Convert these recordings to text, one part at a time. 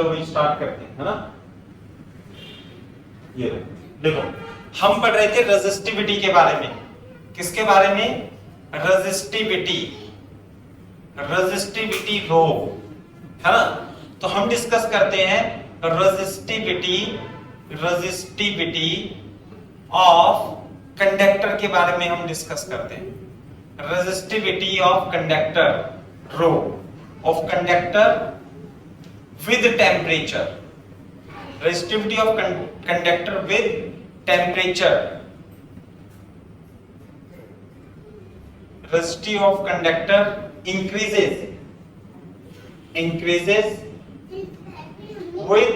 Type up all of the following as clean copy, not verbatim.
चलो वही स्टार्ट करते हैं, है ना। ये देखो, हम पढ़ रहे थे रेजिस्टिविटी के बारे में। किसके बारे में? रेजिस्टिविटी, रेजिस्टिविटी रो, है ना। तो हम डिस्कस करते हैं रेजिस्टिविटी, रेजिस्टिविटी ऑफ कंडक्टर के बारे में हम डिस्कस करते हैं। Resistivity of conductor rho, of conductor with temperature, resistivity of conductor with temperature, resistivity of conductor increases with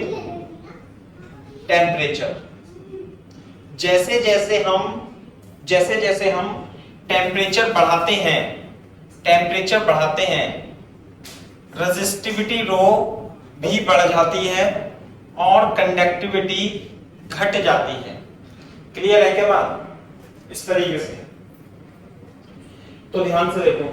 temperature। जैसे जैसे हम टेम्परेचर बढ़ाते हैं रेजिस्टिविटी रो भी बढ़ जाती है और कंडक्टिविटी घट जाती है। क्लियर है क्या बात? इस तरीके से तो ध्यान से देखो,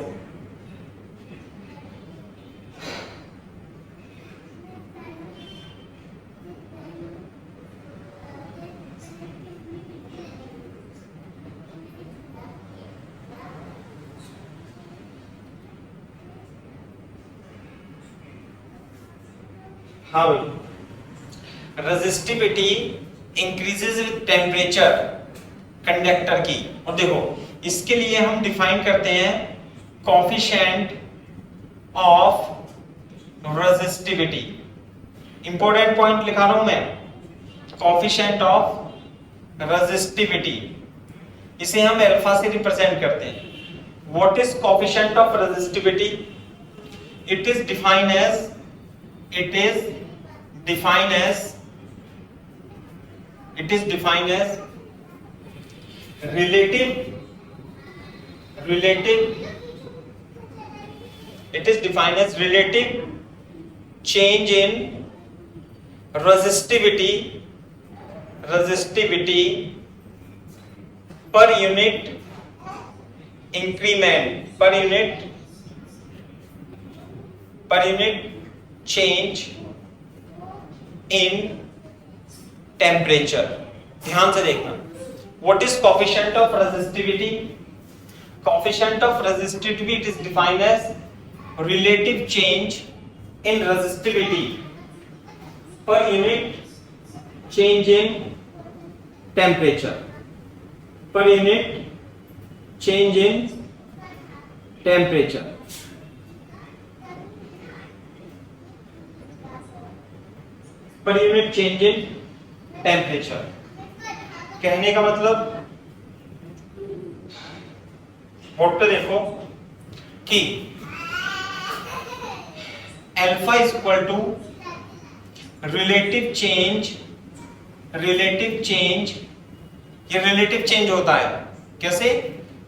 हाँ भाई, resistivity increases with temperature conductor की। और देखो, इसके लिए हम डिफाइन करते हैं coefficient of resistivity. Important point लिखा रहा हूं मैं, कोफिशिएंट ऑफ रेजिस्टिविटी, इसे हम अल्फा से रिप्रेजेंट करते हैं। What is coefficient of resistivity? It is defined as relative change in resistivity per unit increment, per unit change in temperature। ध्यान से देखना, what is coefficient of resistivity? Coefficient of resistivity is defined as relative change in resistivity per unit change in temperature, per unit change in temperature। Per unit change in temperature. कहने का मतलब, board पे देखो कि alpha is equal to relative change, ये relative change होता है कैसे?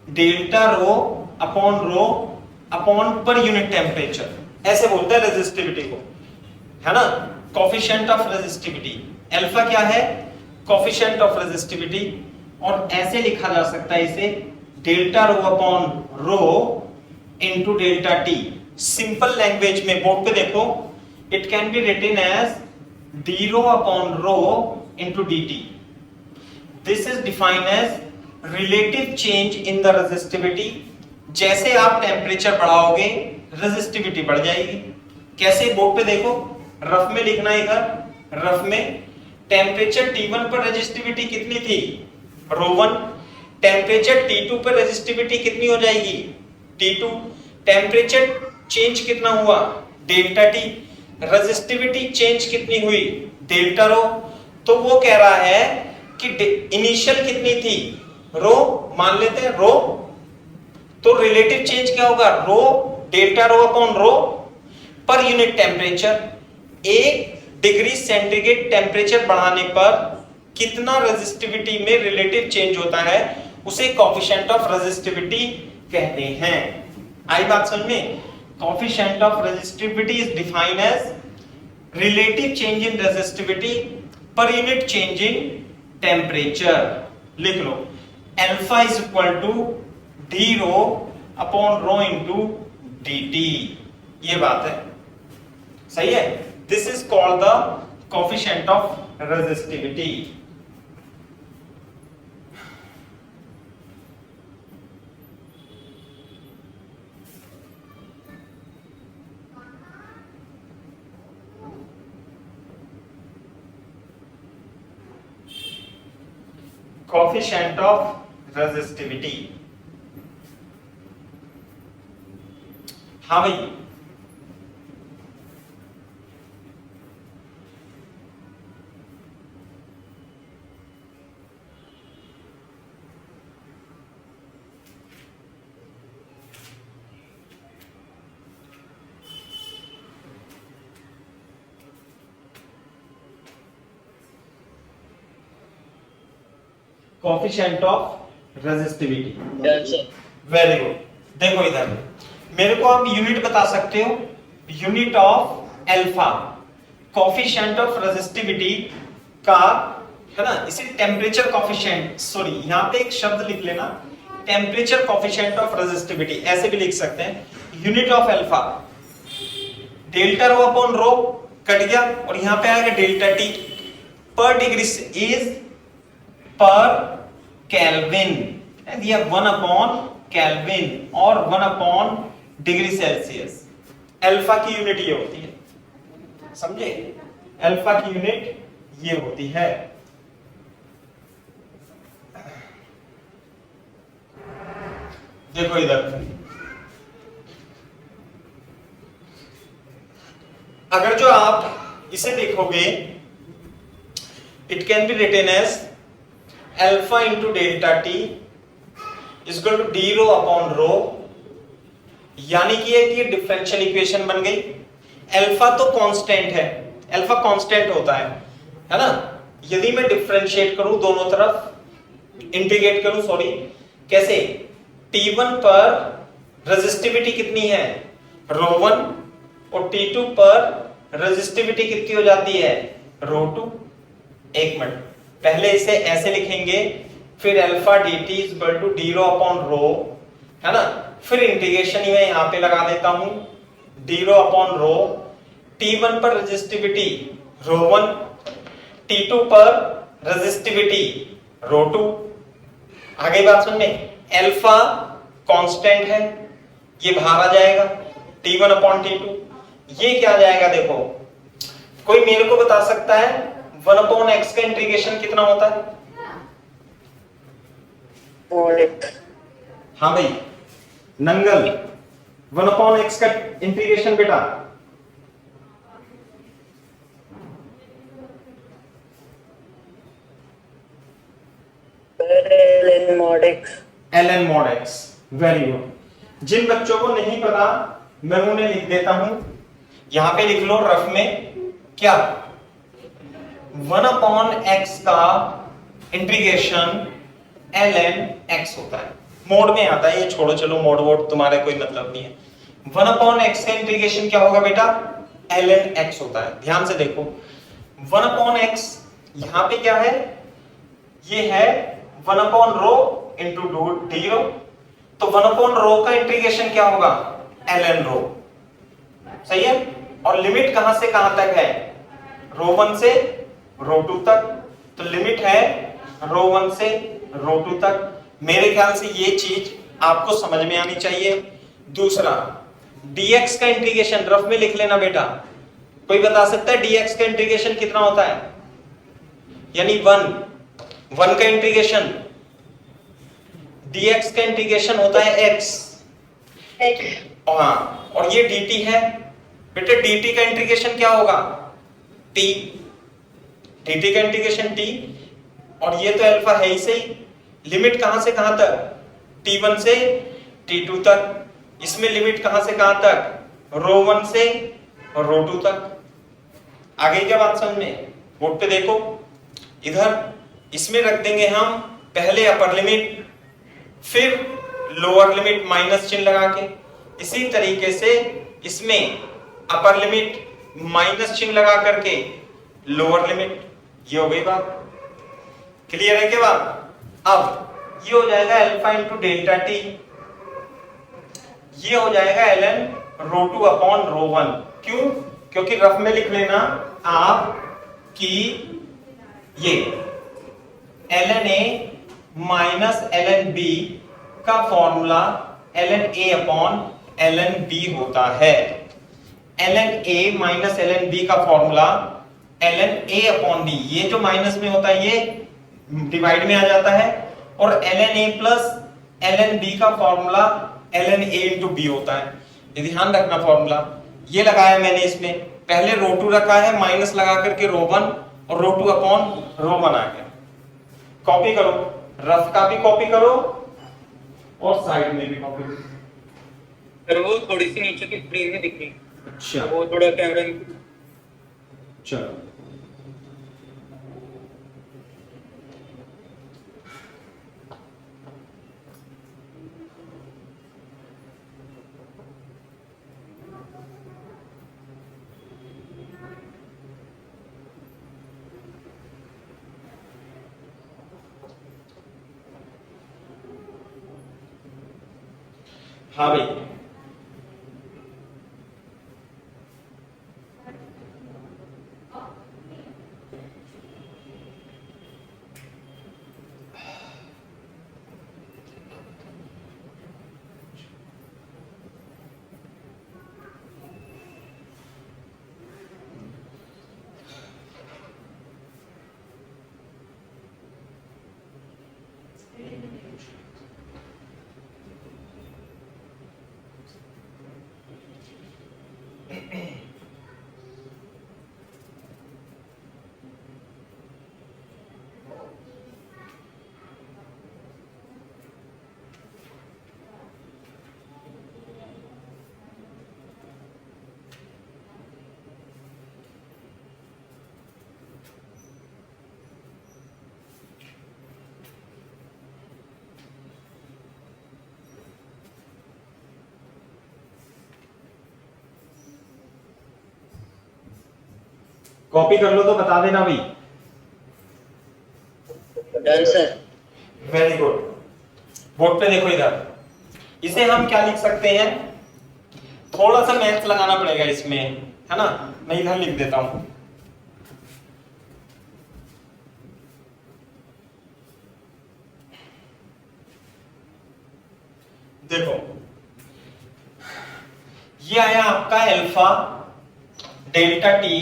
Delta rho upon per unit temperature, ऐसे बोलते हैं रेजिस्टिविटी को, है ना। कोफिशिएंट ऑफ रेजिस्टिविटी, अल्फा क्या है? कोफिशिएंट ऑफ रेजिस्टिविटी, और ऐसे लिखा जा सकता है इसे delta rho upon rho into delta T. Simple language में बोर्ड पे देखो, it can be written as d rho upon rho into dt। This is defined as relative change in the resistivity. जैसे आप टेम्परेचर बढ़ाओगे रेजिस्टिविटी बढ़ जाएगी। कैसे? Board पे देखो, रफ में लिखना है इधर, रफ में टेम्परेचर T1 पर रेजिस्टिविटी कितनी थी? ρ1। टेम्परेचर T2 पर रेजिस्टिविटी कितनी हो जाएगी? T2। टेम्परेचर चेंज कितना हुआ? Delta T। रेजिस्टिविटी चेंज कितनी हुई? Delta rho. तो वो कह रहा है कि इनिशियल कितनी थी? रो, मान लेते हैं रो, तो रिलेटिव चेंज क्या होगा? रो डेल्टा रो अपॉन रो पर unit temperature. 1 degree centigrade temperature बढ़ाने पर कितना रेजिस्टिविटी में रिलेटिव चेंज होता है, उसे कोफिशिएंट ऑफ रेजिस्टिविटी कहते हैं। आई बात समझ में? Coefficient of resistivity is defined as relative change in resistivity per unit change in temperature. लिख लो, alpha is equal to d rho upon rho into dt। ये बात है, सही है। This is called the coefficient of resistivity. Coefficient of resistivity. हाँ भाई, coefficient of resistivity. Very good. देखो इधर मेरे को आप यूनिट बता सकते हो, unit of alpha, coefficient of resistivity का, है ना, इसे टेम्परेचर कोफिशिएंट, सॉरी यहां पे एक शब्द लिख लेना, टेम्परेचर कोफिशिएंट ऑफ रेजिस्टिविटी, ऐसे भी लिख सकते हैं। Unit of alpha delta rho upon row cut गया और यहां पे आएगा डेल्टा टी पर डिग्री इज पर केल्विन, दिया 1 अपॉन केल्विन और 1 अपॉन डिग्री सेल्सियस। अल्फा की यूनिट ये होती है, समझे, अल्फा की यूनिट ये होती है। देखो इधर, अगर जो आप इसे देखोगे, it can be written as alpha into delta T is equal to d rho upon rho, यानी कि ये डिफरेंशियल इक्वेशन बन गई। अल्फा तो कांस्टेंट है, अल्फा कांस्टेंट होता है ना। यदि मैं डिफरेंशिएट करूं दोनों तरफ, इंटीग्रेट करूं, सॉरी, कैसे, T1 पर रेजिस्टिविटी कितनी है, ρ1, और T2 पर रेजिस्टिविटी कितनी हो जाती है, ρ2। एक मिनट, पहले इसे ऐसे लिखेंगे, फिर alpha dt is equal to d rho upon rho, है ना, फिर इंटीग्रेशन ही मैं यहां पे लगा देता हूं, डी रो अपॉन रो, T1 पर रेजिस्टिविटी ρ1, T2 पर रेजिस्टिविटी ρ2। आगे बात समझ में, अल्फा कांस्टेंट है, ये बाहर आ जाएगा T1 अपॉन T2, ये क्या आ जाएगा, देखो कोई मेरे को बता सकता है 1 अपॉन x का इंटीग्रेशन कितना होता है? हाँ भाई नंगल, 1 अपॉन x का इंटीग्रेशन बेटा, ln mod x। Very good. जिन बच्चों को नहीं पता मैं उन्हें लिख देता हूं, यहां पे लिख लो रफ में, क्या 1 अपॉन x का इंटीग्रेशन ln x होता है, मोड में आता है, ये छोड़ो, चलो मोड वोड तुम्हारे कोई मतलब नहीं है। 1 अपॉन x का इंटीग्रेशन क्या होगा बेटा, ln x होता है। ध्यान से देखो, 1 अपॉन x यहां पे क्या है, ये है 1 अपॉन रो इंटू डी रो, तो 1 अपॉन रो का इंटीग्रेशन क्या होगा, ln रो, सही है। और लिमिट कहां से कहां तक है, ρ1 से ρ2 तक, तो लिमिट है ρ1 से ρ2 तक। मेरे ख्याल से ये चीज आपको समझ में आनी चाहिए। दूसरा, dx का इंटीग्रेशन रफ में लिख लेना बेटा, कोई बता सकता है dx का इंटीग्रेशन कितना होता है, यानी 1 का इंटीग्रेशन, dx का इंटीग्रेशन होता है x, हाँ, और ये dt है बेटे, dt का इंटीग्रेशन क्या होगा, t, dt का इंटीग्रेशन t, और ये तो अल्फा है ही सही। लिमिट कहां से कहां तक, t1 से t2 तक, इसमें लिमिट कहां से कहां तक, ρ1 से ρ2 तक। आगे क्या बात समझ में, बोर्ड पे देखो, इधर इसमें रख देंगे हम पहले अपर लिमिट, फिर लोअर लिमिट माइनस चिन्ह लगा के, इसी तरीके से इसमें अपर लिमिट माइनस चिन्ह लगा करके लोअर लिमिट। ये हो गई बात, क्लियर है क्या बात। अब ये हो जाएगा अल्फा इंटू डेल्टा टी, ये हो जाएगा ln ρ2 अपॉन ρ1। क्यों, क्योंकि रफ में लिख लेना आप कि ये ln a minus ln b का formula ln a upon ln b होता है। ln a minus ln b का formula ln a upon b, ये जो माइनस में होता है ये डिवाइड में आ जाता है, और ln a plus ln b का formula ln a into b होता है। ये ध्यान रखना फॉर्मूला ये लगाया मैंने, इसमें पहले रो टू रखा है माइनस लगा करके रो वन, और रो टू अपॉन रो वन आ गया। कॉपी करो, रफ का भी कॉपी करो और साइड में भी कॉपी करो। पर वो थोड़ी सी नीचे की स्क्रीन में दिख रही है। अच्छा, वो थोड़ा कैमरा चलो हाँ भाई, कॉपी कर लो तो बता देना भाई। Done sir. Very good. Board पे देखो इधर, इसे हम क्या लिख सकते हैं, थोड़ा सा मैथ्स लगाना पड़ेगा इसमें, है ना। मैं इधर लिख देता हूं, देखो ये आया आपका alpha delta t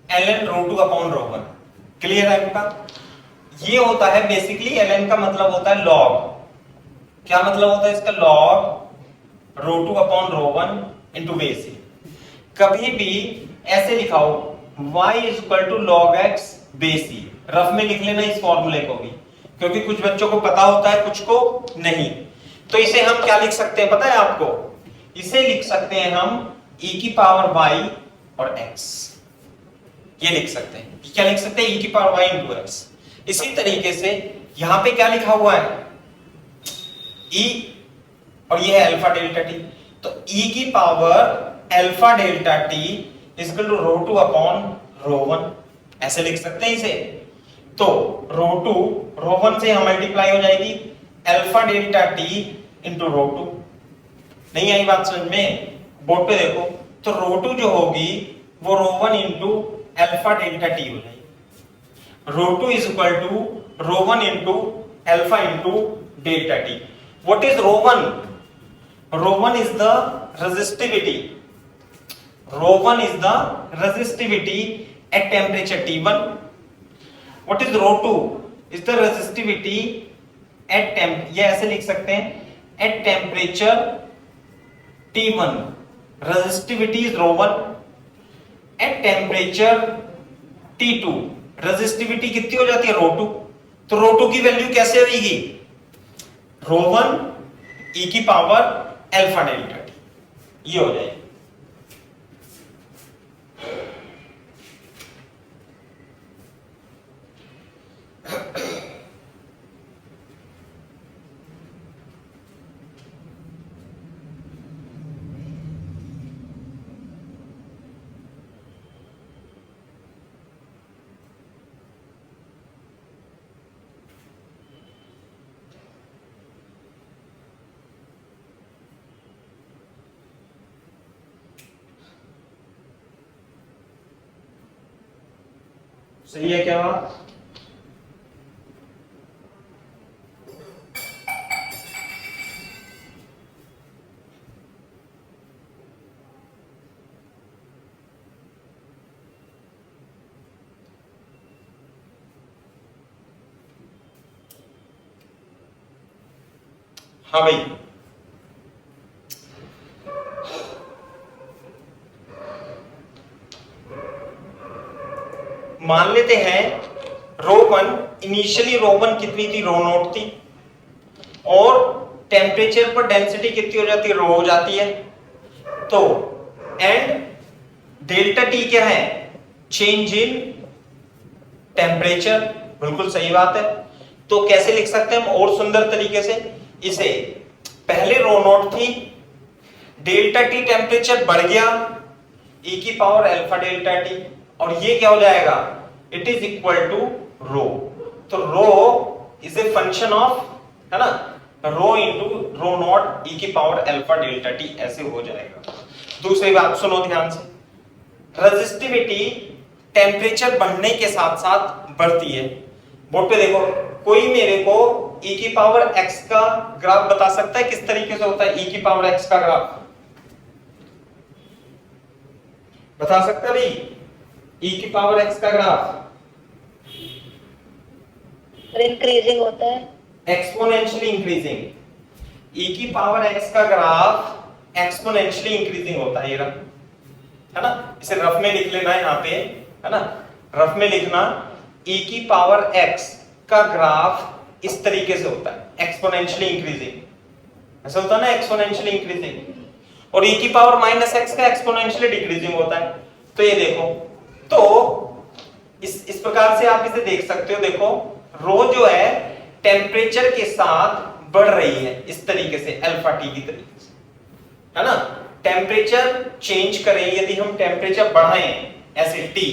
ln rho two upon rho one. Clear है आपका। ये होता है बेसिकली ln का मतलब होता है लॉग। क्या मतलब होता है इसका, log rho two upon rho one into base. कभी भी ऐसे लिखाओ y is equal to log x base e, rough में लिख लेना इस फॉर्मूले को भी, क्योंकि कुछ बच्चों को पता होता है कुछ को नहीं। तो इसे हम क्या लिख सकते हैं पता है आपको, इसे लिख सकते हैं हम e की पावर y और x, ये लिख सकते हैं। क्या लिख सकते हैं, e की पावर y इंटू x। इसी तरीके से यहां पे क्या लिखा हुआ है, e और ये है अल्फा डेल्टा टी, तो e की power alpha delta T is equal to rho two upon rho one, ऐसे लिख सकते हैं इसे। तो रो टू रो वन से मल्टीप्लाई हो जाएगी alpha delta T into rho two. नहीं आई बात समझ में, बोर्ड पे देखो, तो रो टू जो होगी वो rho one into alpha delta T हो जाएगी। Rho two is equal to rho one into alpha into delta T. What is rho one, rho one is the resistivity, rho one is the resistivity at temperature T1। What is rho two, is the resistivity at temp, ये ऐसे लिख सकते हैं at temperature T1 resistivity is rho one, at temperature T2 resistivity कितनी हो जाती है रो to. तो रो टू की वैल्यू कैसे होगी, रो वन e की पावर अल्फा डेल्टा टी, ये हो जाएगी। सही है क्या बात? हाँ भाई, मान लेते हैं रो वन, इनिशियली रो वन कितनी थी? रो नोट थी, और टेम्परेचर पर डेंसिटी कितनी हो जाती है? रो हो जाती है। तो एंड डेल्टा टी क्या है? Change in temperature. बिल्कुल सही बात है। तो कैसे लिख सकते हैं हम और सुंदर तरीके से इसे? पहले रो नोट थी, डेल्टा टी टेम्परेचर बढ़ गया, e की पावर अल्फा डेल्टा टी, और ये क्या हो जाएगा? It is equal to rho. तो रो इज ए फंक्शन ऑफ, है ना, rho into rho naught e की पावर अल्फा डेल्टा टी, ऐसे हो जाएगा। दूसरी बात सुनो ध्यान से, रेजिस्टिविटी टेम्परेचर बढ़ने के साथ साथ बढ़ती है। बोर्ड पे देखो, कोई मेरे को e की पावर x का ग्राफ बता सकता है? किस तरीके से होता है e की पावर x का ग्राफ? बता सकता है भाई e की पावर x का ग्राफ? इंक्रीजिंग होता है, एक्सपोनेंशियली इंक्रीजिंग। e की पावर x का ग्राफ एक्सपोनेंशियली इंक्रीजिंग होता है, ये रहा, है ना। इसे रफ में लिख लेना यहाँ पे, है ना, रफ में लिखना, e की पावर x का ग्राफ इस तरीके से होता है, एक्सपोनेंशियली इंक्रीजिंग, ऐसा होता है ना, एक्सपोनेंशियली इंक्रीजिंग। और e की पावर माइनस x का एक्सपोनेंशियली डिक्रीजिंग होता है। तो ये देखो, तो इस प्रकार से आप इसे देख सकते हो। देखो, रो जो है टेम्परेचर के साथ बढ़ रही है इस तरीके से, अल्फा टी की तरीके से, है ना। टेम्परेचर चेंज करें, यदि हम टेम्परेचर बढ़ाएं ऐसे टी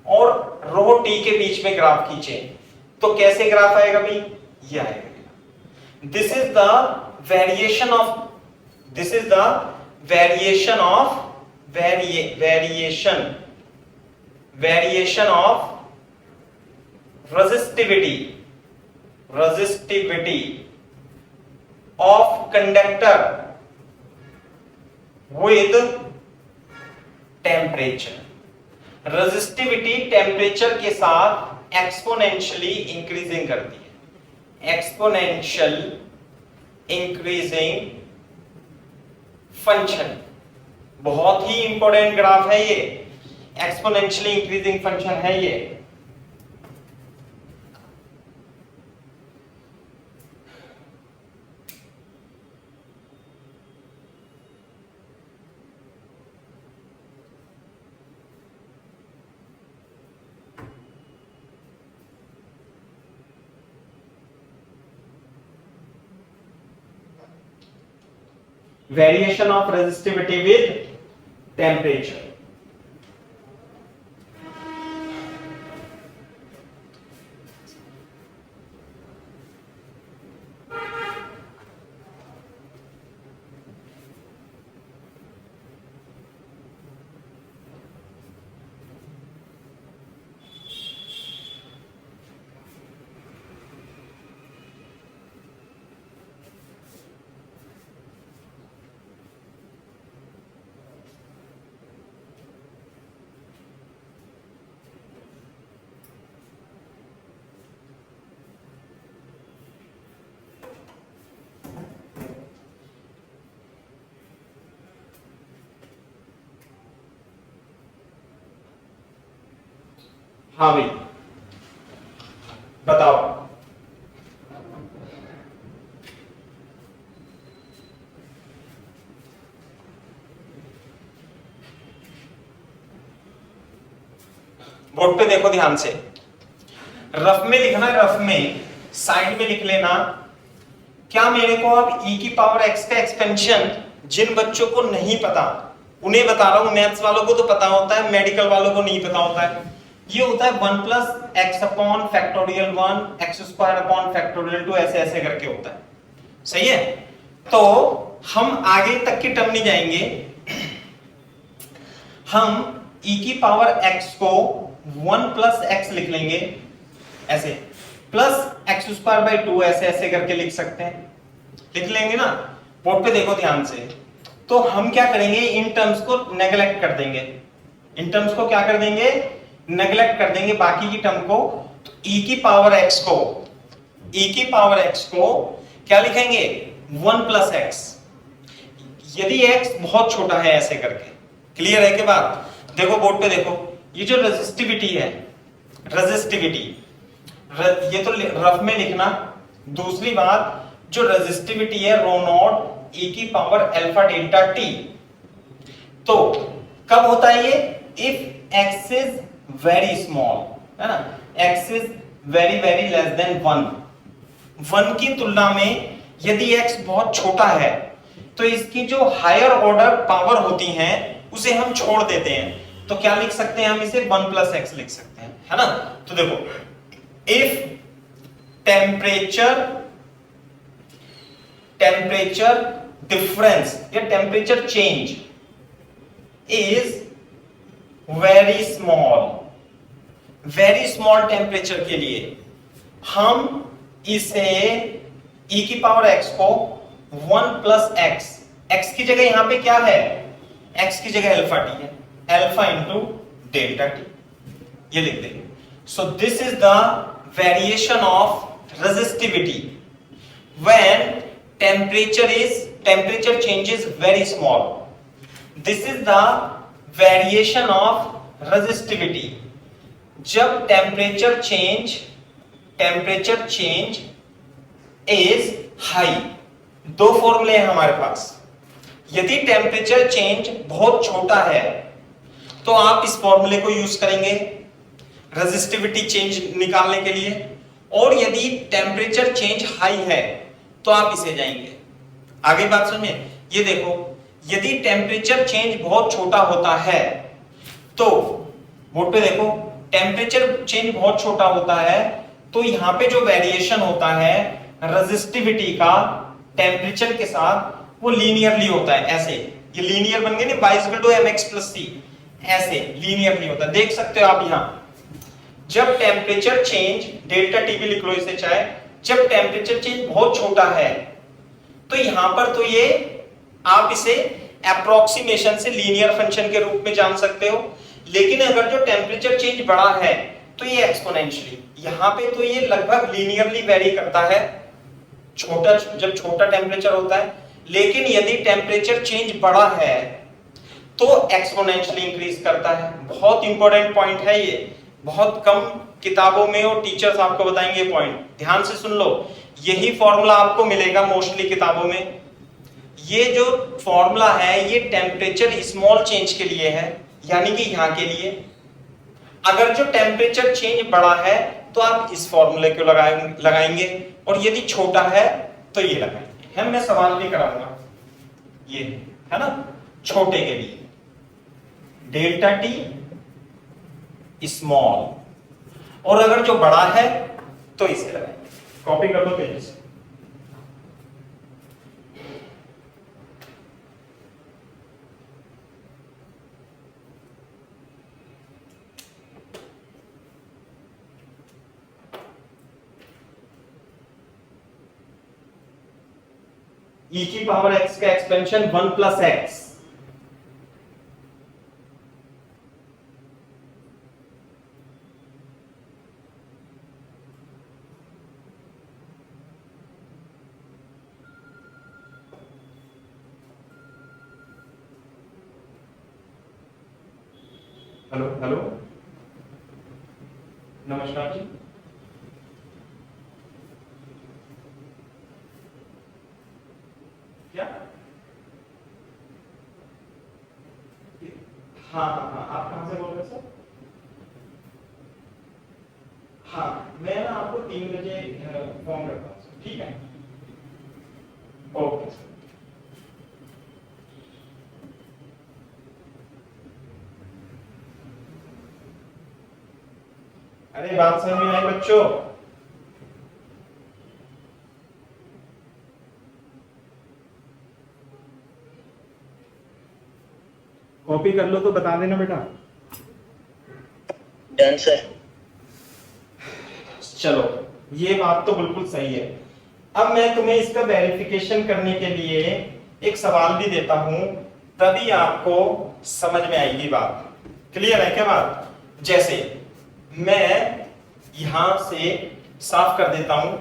और रो टी के बीच में ग्राफ खींचें, तो कैसे ग्राफ आएगा भाई? ये आएगा। This is the variation of, this is the variation of variation of resistivity of conductor with temperature। Resistivity temperature के साथ एक्सपोनेंशियली इंक्रीजिंग करती है, एक्सपोनेंशियल इंक्रीजिंग फंक्शन। बहुत ही इंपॉर्टेंट ग्राफ है ये, एक्सपोनेंशियली इंक्रीजिंग फंक्शन है ये। Variation of resistivity with temperature। हाँ भाई बताओ। बोर्ड पे देखो ध्यान से, रफ में लिखना है, रफ में साइड में लिख लेना। क्या मेरे को अब e की पावर x का एक्सपेंशन, जिन बच्चों को नहीं पता उन्हें बता रहा हूं, मैथ्स वालों को तो पता होता है, मेडिकल वालों को नहीं पता होता है। ये होता है 1 plus x upon factorial 1 x square upon factorial 2, ऐसे ऐसे करके होता है। सही है। तो हम आगे तक की टर्म नहीं जाएंगे, हम e की पावर x को 1 प्लस एक्स लिख लेंगे ऐसे, प्लस एक्स स्क्वायर बाई 2 ऐसे ऐसे करके लिख सकते हैं, लिख लेंगे ना। बोर्ड पे देखो ध्यान से। तो हम क्या करेंगे, इन टर्म्स को नेग्लेक्ट कर देंगे, इन टर्म्स को क्या कर देंगे, नेग्लेक्ट कर देंगे, बाकी की टर्म को। तो e की पावर x को, e की पावर x को क्या लिखेंगे, 1 प्लस एक्स, यदि x बहुत छोटा है ऐसे करके। क्लियर है के बात? देखो बोर्ड पे देखो, ये जो रेजिस्टिविटी है, रेजिस्टिविटी ये तो रफ में लिखना। दूसरी बात, जो रेजिस्टिविटी है रो नॉट e की पावर अल्फा डेल्टा t, तो कब होता है ये, if x is very small, है ना, x is very very less than 1 की तुलना में यदि x बहुत छोटा है तो इसकी जो हायर ऑर्डर पावर होती हैं उसे हम छोड़ देते हैं। तो क्या लिख सकते हैं हम इसे, 1 प्लस एक्स लिख सकते हैं, है ना। तो देखो, इफ टेम्परेचर डिफरेंस या temperature change is very small temperature के लिए हम इसे e की पावर x को 1 प्लस एक्स की जगह यहां पे क्या है, x की जगह अल्फा टी है, अल्फा इंटू डेल्टा टी, ये लिख देंगे। So this is the variation of resistivity when temperature change is very small. This is the variation of resistivity जब टेम्परेचर चेंज इज हाई। दो फॉर्मूले हैं हमारे पास। यदि टेम्परेचर चेंज बहुत छोटा है तो आप इस फॉर्मूले को यूज करेंगे रेजिस्टिविटी चेंज निकालने के लिए, और यदि टेम्परेचर चेंज हाई है तो आप इसे जाएंगे। आगे बात समझे, ये देखो, यदि टेम्परेचर चेंज बहुत छोटा होता है तो बोर्ड पे देखो, टेम्परेचर चेंज बहुत छोटा होता है तो यहां पे जो वेरिएशन होता है रेजिस्टिविटी का टेम्परेचर के साथ वो लीनियरली होता है। ऐसे ये लीनियर बन गए ना, mx + c, ऐसे लीनियरली होता है। देख सकते हो आप यहां, जब टेम्परेचर चेंज, डेल्टा टी भी लिख लो इसे चाहे, जब टेम्परेचर चेंज बहुत छोटा है तो यहां पर तो ये आप इसे अप्रोक्सीमेशन से लीनियर फंक्शन के रूप में जान सकते हो। लेकिन अगर जो टेम्परेचर चेंज बड़ा है तो ये एक्सपोनेंशियली, यहां पे तो ये लगभग लीनियरली वेरी करता है जब छोटा टेम्परेचर होता है। लेकिन यदि टेम्परेचर चेंज बड़ा है तो एक्सपोनेंशियली इंक्रीज करता है। बहुत इंपॉर्टेंट पॉइंट है ये, बहुत कम किताबों में और टीचर्स आपको बताएंगे पॉइंट, ध्यान से सुन लो। यही फॉर्मूला आपको मिलेगा मोस्टली किताबों में। ये जो फॉर्मूला है ये टेम्परेचर स्मॉल चेंज के लिए है, यानी कि यहां के लिए। अगर जो टेम्परेचर चेंज बड़ा है तो आप इस फॉर्मूले को लगाएंगे, और यदि छोटा है तो ये लगाएंगे। है, मैं सवाल भी कराऊंगा, ये है ना, छोटे के लिए डेल्टा टी स्मॉल, और अगर जो बड़ा है तो इसे लगाएंगे। कॉपी कर लो तेजी से। e की पावर x का expansion 1 plus x, hello hello, नमस्कार जी। क्या? हाँ हाँ हाँ, आप कहाँ से बोल रहे हैं सर? हाँ, मैं ना आपको 3 बजे फोन करता हूँ, ठीक है? Okay sir. अरे बात समझ में आई बच्चों? कॉपी कर लो तो बता देना बेटा। Done sir. चलो ये बात तो बिल्कुल सही है। अब मैं तुम्हें इसका वेरिफिकेशन करने के लिए एक सवाल भी देता हूं, तभी आपको समझ में आएगी बात। क्लियर है क्या बात? जैसे मैं यहां से साफ कर देता हूं,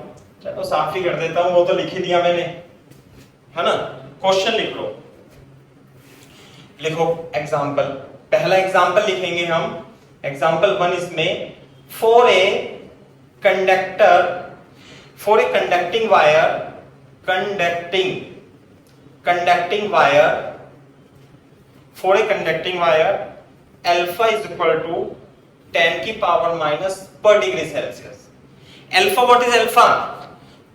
चलो साफ ही कर देता हूं, वो तो लिख ही दिया मैंने, है ना। क्वेश्चन लिख लो, लिखो एग्जाम्पल। पहला एग्जाम्पल लिखेंगे हम, एग्जाम्पल 1 इसमें for a conducting wire, alpha is equal to 10 की पावर माइनस पर degree Celsius. Alpha, what is alpha?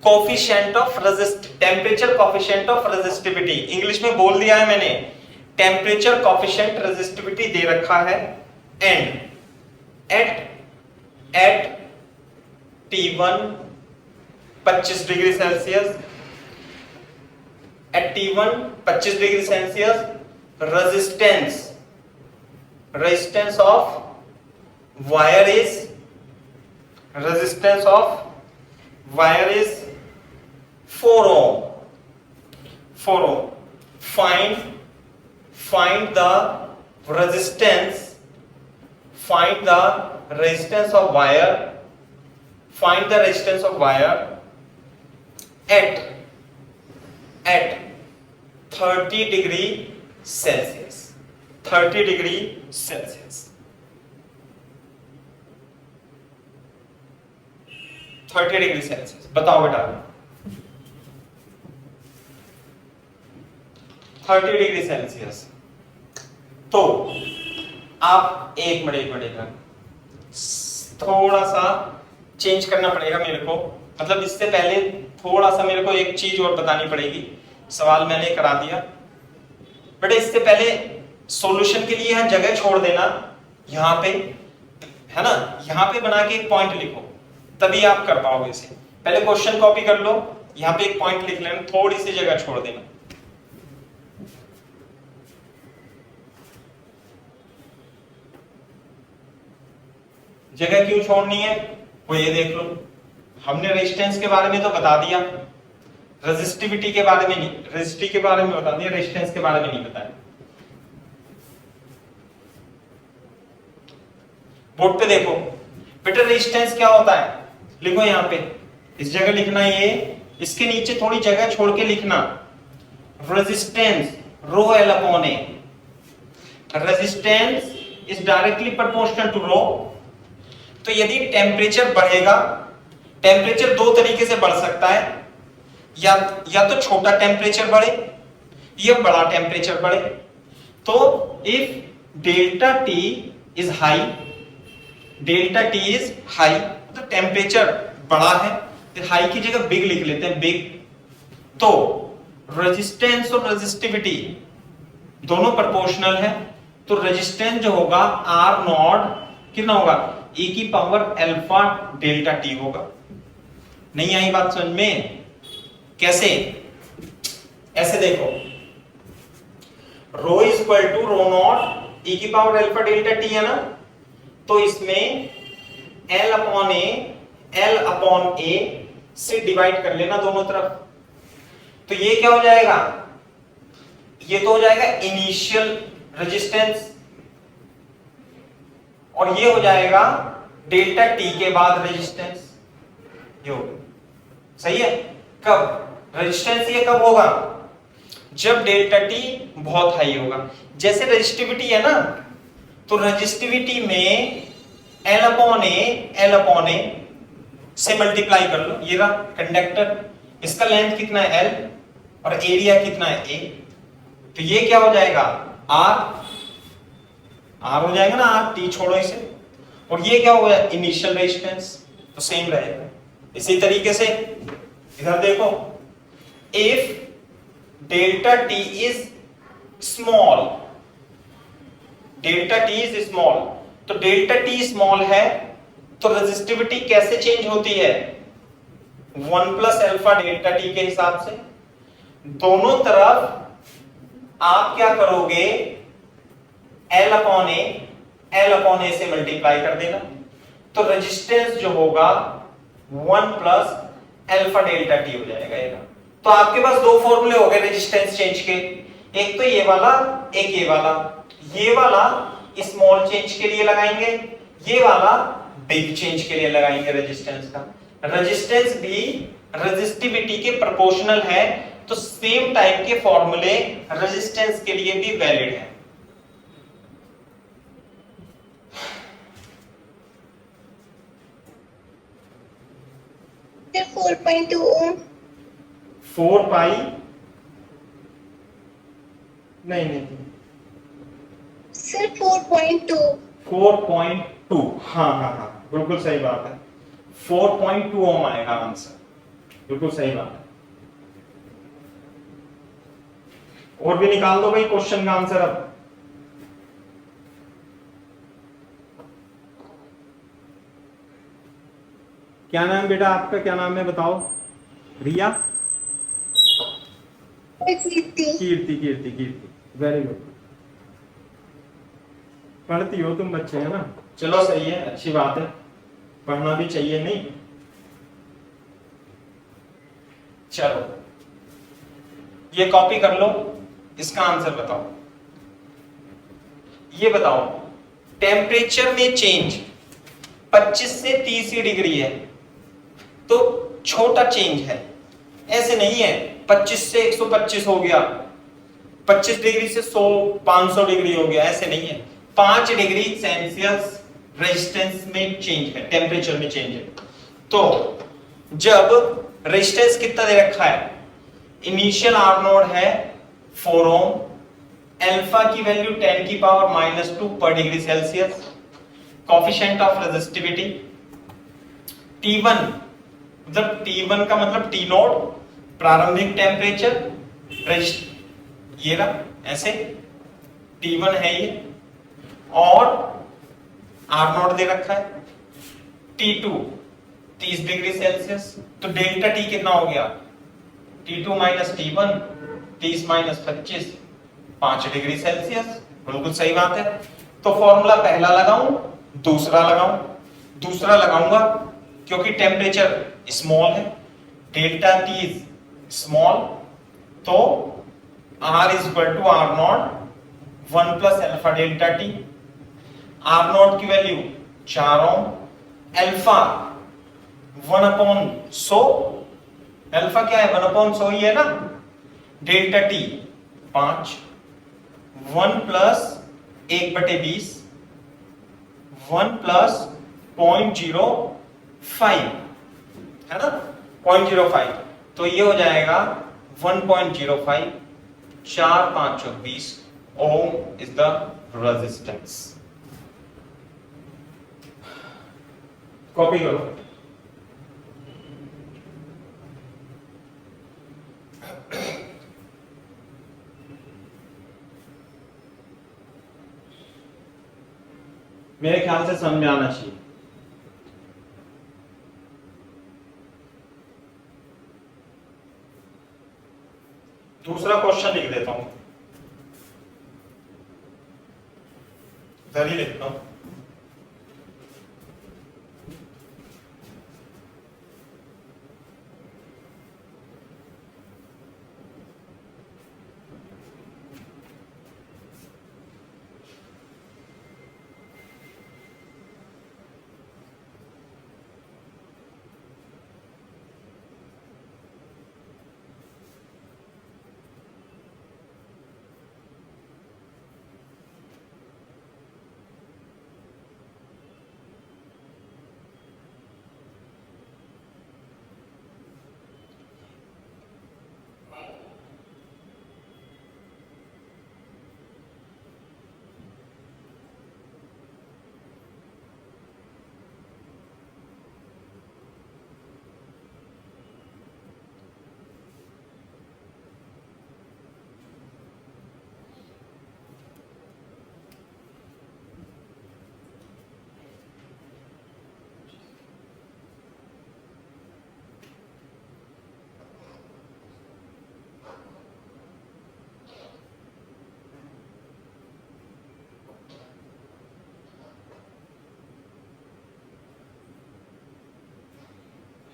Coefficient of temperature coefficient of resistivity. English में बोल दिया है मैंने, टेम्परेचर कोफिशिएंट रेजिस्टिविटी दे रखा है, and at T1 25 degree Celsius, at T1 25 degree Celsius resistance of wire is 4 ohm. Find the resistance of wire at 30 degree Celsius. 30 degree Celsius. 30 degree Celsius. बताओ बेटा, 30 डिग्री सेल्सियस। तो आप एक minute थोड़ा सा चेंज करना पड़ेगा मेरे को, मतलब इससे पहले थोड़ा सा मेरे को एक चीज और बतानी पड़ेगी। सवाल मैंने करा दिया बेटा, इससे पहले सॉल्यूशन के लिए यहां जगह छोड़ देना, यहां पे है ना, यहां पे बना के एक पॉइंट लिखो, तभी आप कर पाओगे इसे। पहले क्वेश्चन कॉपी कर लो, यहां पे एक पॉइंट लिख लेना, थोड़ी सी जगह छोड़ देना। जगह क्यों छोड़नी है वो ये देख लो। हमने रेजिस्टेंस के बारे में तो बता दिया, रेजिस्टिविटी के बारे में नहीं, रेजिस्टिविटी के बारे में बता दिया, रेजिस्टेंस के बारे में नहीं बताया। बोर्ड पे देखो बेटा, रेजिस्टेंस क्या होता है, लिखो यहां पे, इस जगह लिखना, ये इसके नीचे थोड़ी जगह छोड़ के लिखना, resistance rho L upon A. Resistance is directly proportional to rho. तो यदि टेम्परेचर बढ़ेगा, टेम्परेचर दो तरीके से बढ़ सकता है, या तो छोटा टेम्परेचर बढ़े या बड़ा टेम्परेचर बढ़े। तो if delta T is high, delta T is high, तो टेम्परेचर बड़ा है, तो हाई की जगह बिग लिख लेते हैं, बिग। तो रेजिस्टेंस और रेजिस्टिविटी दोनों प्रोपोर्शनल है, तो रेजिस्टेंस जो होगा आर नॉट कितना होगा, e की पावर अल्फा डेल्टा टी होगा। नहीं आई बात समझ में? कैसे? ऐसे देखो, rho is equal to rho naught e की पावर अल्फा डेल्टा टी है ना, तो इसमें L अपॉन ए से डिवाइड कर लेना दोनों तरफ। तो ये क्या हो जाएगा, ये तो हो जाएगा इनिशियल रेजिस्टेंस, और ये हो जाएगा डेल्टा टी के बाद रेजिस्टेंस। ये हो सही है। कब रेजिस्टेंस ये कब होगा, जब डेल्टा टी बहुत हाई होगा। जैसे रेजिस्टिविटी है ना, तो रेजिस्टिविटी में L अपॉन ए से मल्टीप्लाई कर लो। ये रहा कंडक्टर, इसका लेंथ कितना है L और एरिया कितना है A, तो ये क्या हो जाएगा R हो जाएगा ना, R, T छोड़ो इसे, और ये क्या होगा इनिशियल रेजिस्टेंस, तो सेम रहेगा। इसी तरीके से इधर देखो, if delta T is small, delta T is small, तो डेल्टा टी स्मॉल है तो रेजिस्टिविटी कैसे चेंज होती है, 1 प्लस अल्फा डेल्टा टी के हिसाब से। दोनों तरफ आप क्या करोगे, L अपॉन ए से मल्टीप्लाई कर देना। तो रेजिस्टेंस जो होगा 1 प्लस अल्फा डेल्टा टी हो जाएगा ये। तो आपके पास दो फॉर्मूले हो गए रेजिस्टेंस चेंज के, एक तो ये वाला, एक ये वाला। ये वाला स्मॉल चेंज के लिए लगाएंगे, ये वाला बिग चेंज के लिए लगाएंगे रेजिस्टेंस का। रेजिस्टेंस भी रेजिस्टिविटी के प्रोपोर्शनल है, तो सेम टाइप के फॉर्मूले रेजिस्टेंस के लिए भी वैलिड है। फिर 4.2 ओम। 4 पाई नहीं सिर्फ 4.2। 4.2, हाँ हाँ हाँ बिल्कुल सही बात है, 4.2 ओम आएगा आंसर, बिल्कुल सही बात है। और भी निकाल दो भाई क्वेश्चन का आंसर अब। क्या नाम बेटा आपका, क्या नाम है बताओ? रिया? कीर्ति। कीर्ति, कीर्ति, कीर्ति, वेरी गुड। पढ़ती हो तुम बच्चे, है ना? चलो सही है, अच्छी बात है, पढ़ना भी चाहिए नहीं। चलो ये कॉपी कर लो, इसका आंसर बताओ। ये बताओ टेम्परेचर में चेंज 25 से 30 डिग्री है, तो छोटा चेंज है, ऐसे नहीं है 25 से 125 हो गया, 25 डिग्री से 100 500 डिग्री हो गया, ऐसे नहीं है। 5 डिग्री सेल्सियस रेजिस्टेंस में चेंज है, टेम्परेचर में चेंज है। तो जब रेजिस्टेंस कितना दे रखा है, इनिशियल आर नोड है 4 ओम, अल्फा की वैल्यू 10 की पावर -2 पर degree Celsius, coefficient of resistivity T1, मतलब T1 का मतलब T नोड प्रारंभिक टेम्परेचर, ये रहा ऐसे T1 है ये, और R नोट दे रखा है T2 30 डिग्री सेल्सियस, तो डेल्टा T कितना हो गया, T2 minus T1 30 minus 25 5 degree Celsius, बिल्कुल सही बात है। तो फॉर्मूला पहला लगाऊं, दूसरा लगाऊं? दूसरा लगाऊंगा क्योंकि टेम्परेचर स्मॉल है, डेल्टा T इज स्मॉल, तो R is equal to R naught 1 plus alpha delta T। R naught की वैल्यू 4 ओम, अल्फा 1/100, अल्फा क्या है 1/100 ही है ना, डेल्टा T 5, 1 प्लस 1/20, 1 प्लस 0.05 है ना, 0.05, तो ये हो जाएगा 1.05, 4 5 20 ohm is the resistance. Copy करो। मेरे ख्याल से समझ में आना चाहिए। दूसरा क्वेश्चन लिख देता हूं, इधर ही लिखता हूं।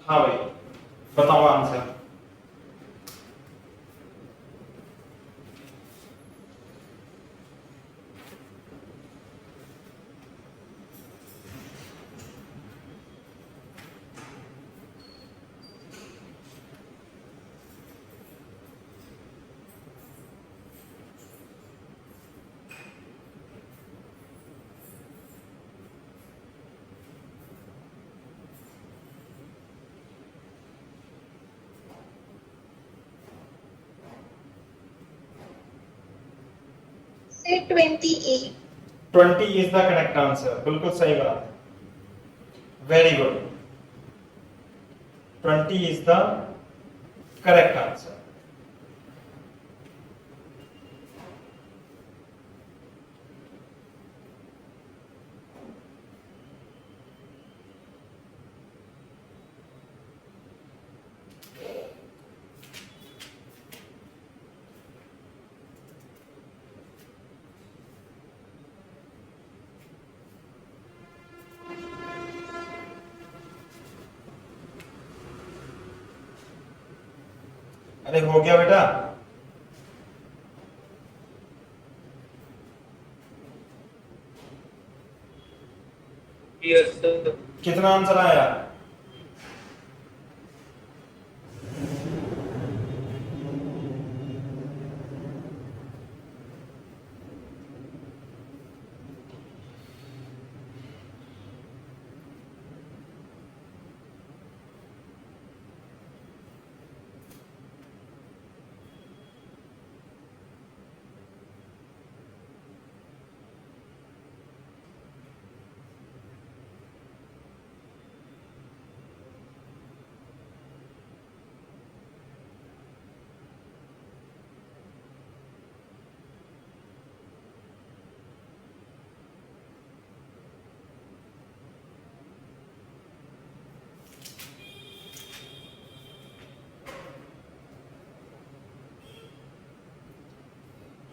हाँ भाई, बताओ answer. Say 28. 20 is the correct answer, बिल्कुल सही बात है, very good. 20 is the correct answer. अरे हो गया बेटा? Yes sir. कितना आंसर आया?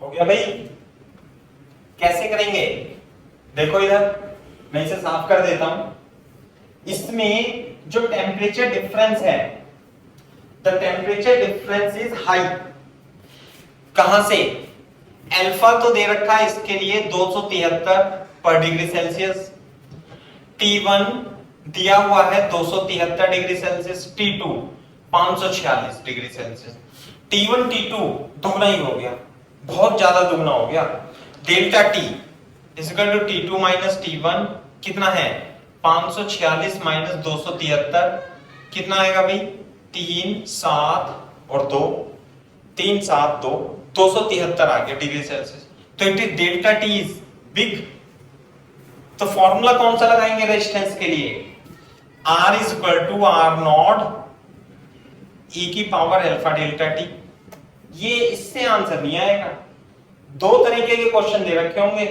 हो गया भाई? कैसे करेंगे? देखो इधर, मैं इसे साफ कर देता हूं। इसमें जो टेम्परेचर डिफरेंस है, the temperature difference is high. कहां से? अल्फा तो दे रखा है इसके लिए 273 पर डिग्री सेल्सियस, T1 दिया हुआ है 273 degree Celsius, T2 546 degree Celsius. T1 T2 दुगना ही हो गया, बहुत ज्यादा दुगना हो गया। Delta T equal to T2 minus T1 कितना है? 546 माइनस 273 कितना आएगा भाई? 3 7 और 2, 3 7 2 273 आ गया डिग्री सेल्सियस। तो it is delta T is big. तो फॉर्मूला कौन सा लगाएंगे रेजिस्टेंस के लिए? R is equal to R naught e की पावर अल्फा डेल्टा टी। ये इससे आंसर नहीं आएगा। दो तरीके के क्वेश्चन दे रखे होंगे,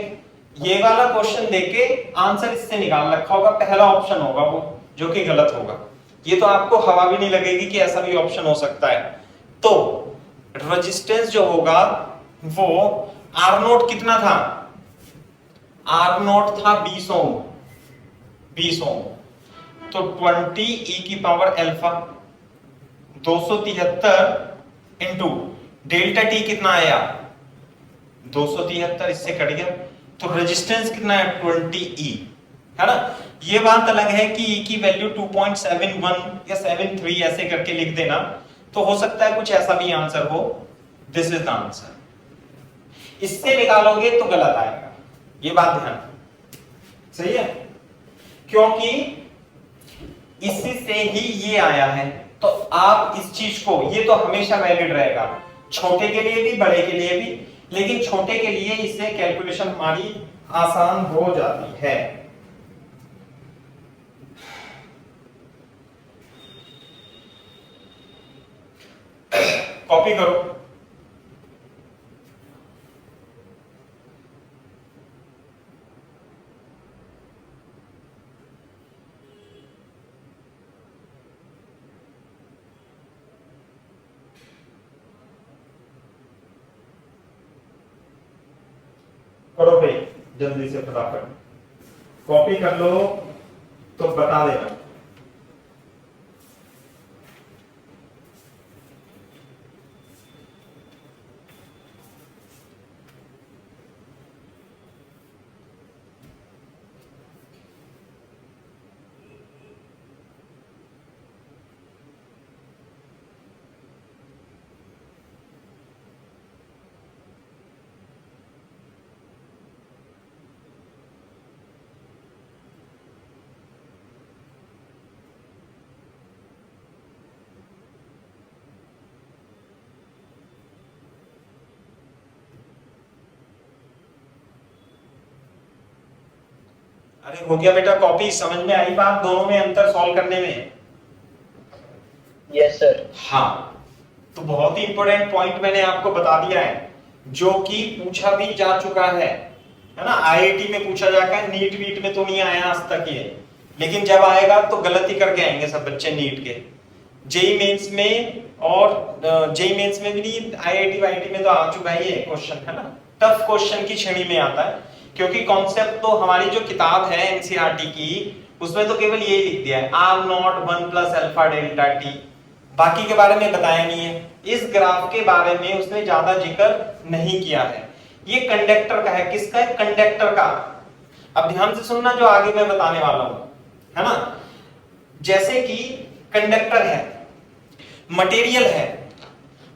ये वाला क्वेश्चन देके आंसर इससे निकाल रखा होगा, पहला ऑप्शन होगा वो, जो कि गलत होगा। ये तो आपको हवा भी नहीं लगेगी कि ऐसा भी ऑप्शन हो सकता है। तो रेजिस्टेंस जो होगा वो R नोट कितना था? R नोट था 20 ओम, 20 ओम। तो 20 e की power alpha 273 into delta T कितना आया? 273, इससे कट गया। तो रेजिस्टेंस कितना है? 20 e, है ना। ये बात अलग है कि e की वैल्यू 2.71 या 73 ऐसे करके लिख देना, तो हो सकता है कुछ ऐसा भी आंसर हो। This is the answer. इससे निकालोगे तो गलत आएगा, ये बात ध्यान, सही है? क्योंकि इसी से ही ये आया है। तो आप इस चीज को, ये तो हमेशा वैलिड रहेगा, छोटे के लिए भी बड़े के लिए भी, लेकिन छोटे के लिए इससे कैलकुलेशन हमारी आसान हो जाती है। कॉपी करो। करो भाई जल्दी से, फटाफट कॉपी कर लो तो बता देना। अरे हो गया बेटा कॉपी, समझ में आई बात दोनों में अंतर सॉल्व करने में? Yes sir. हाँ, तो बहुत ही इंपॉर्टेंट पॉइंट मैंने आपको बता दिया है जो कि पूछा भी जा चुका है ना। आईआईटी में पूछा जाएगा, नीट वीट में तो नहीं आया आज तक ये, लेकिन जब आएगा तो गलती करके आएंगे सब बच्चे नीट के। जेई मेंस में और जेई मेंस में भी नहीं, आईआईटी वाईआईटी में तो आ चुका है ये क्वेश्चन, है ना। टफ क्वेश्चन की श्रेणी में आता है, क्योंकि कॉन्सेप्ट तो हमारी जो किताब है एनसीईआरटी की उसमें तो केवल यही लिख दिया है R naught 1 plus alpha delta T, बाकी के बारे में बताया नहीं है। इस ग्राफ के बारे में उसने ज्यादा जिक्र नहीं किया है। ये कंडक्टर का है, किसका है? कंडक्टर का। अब ध्यान से सुनना जो आगे मैं बताने वाला हूं, है ना। जैसे कि कंडक्टर है, मटेरियल है,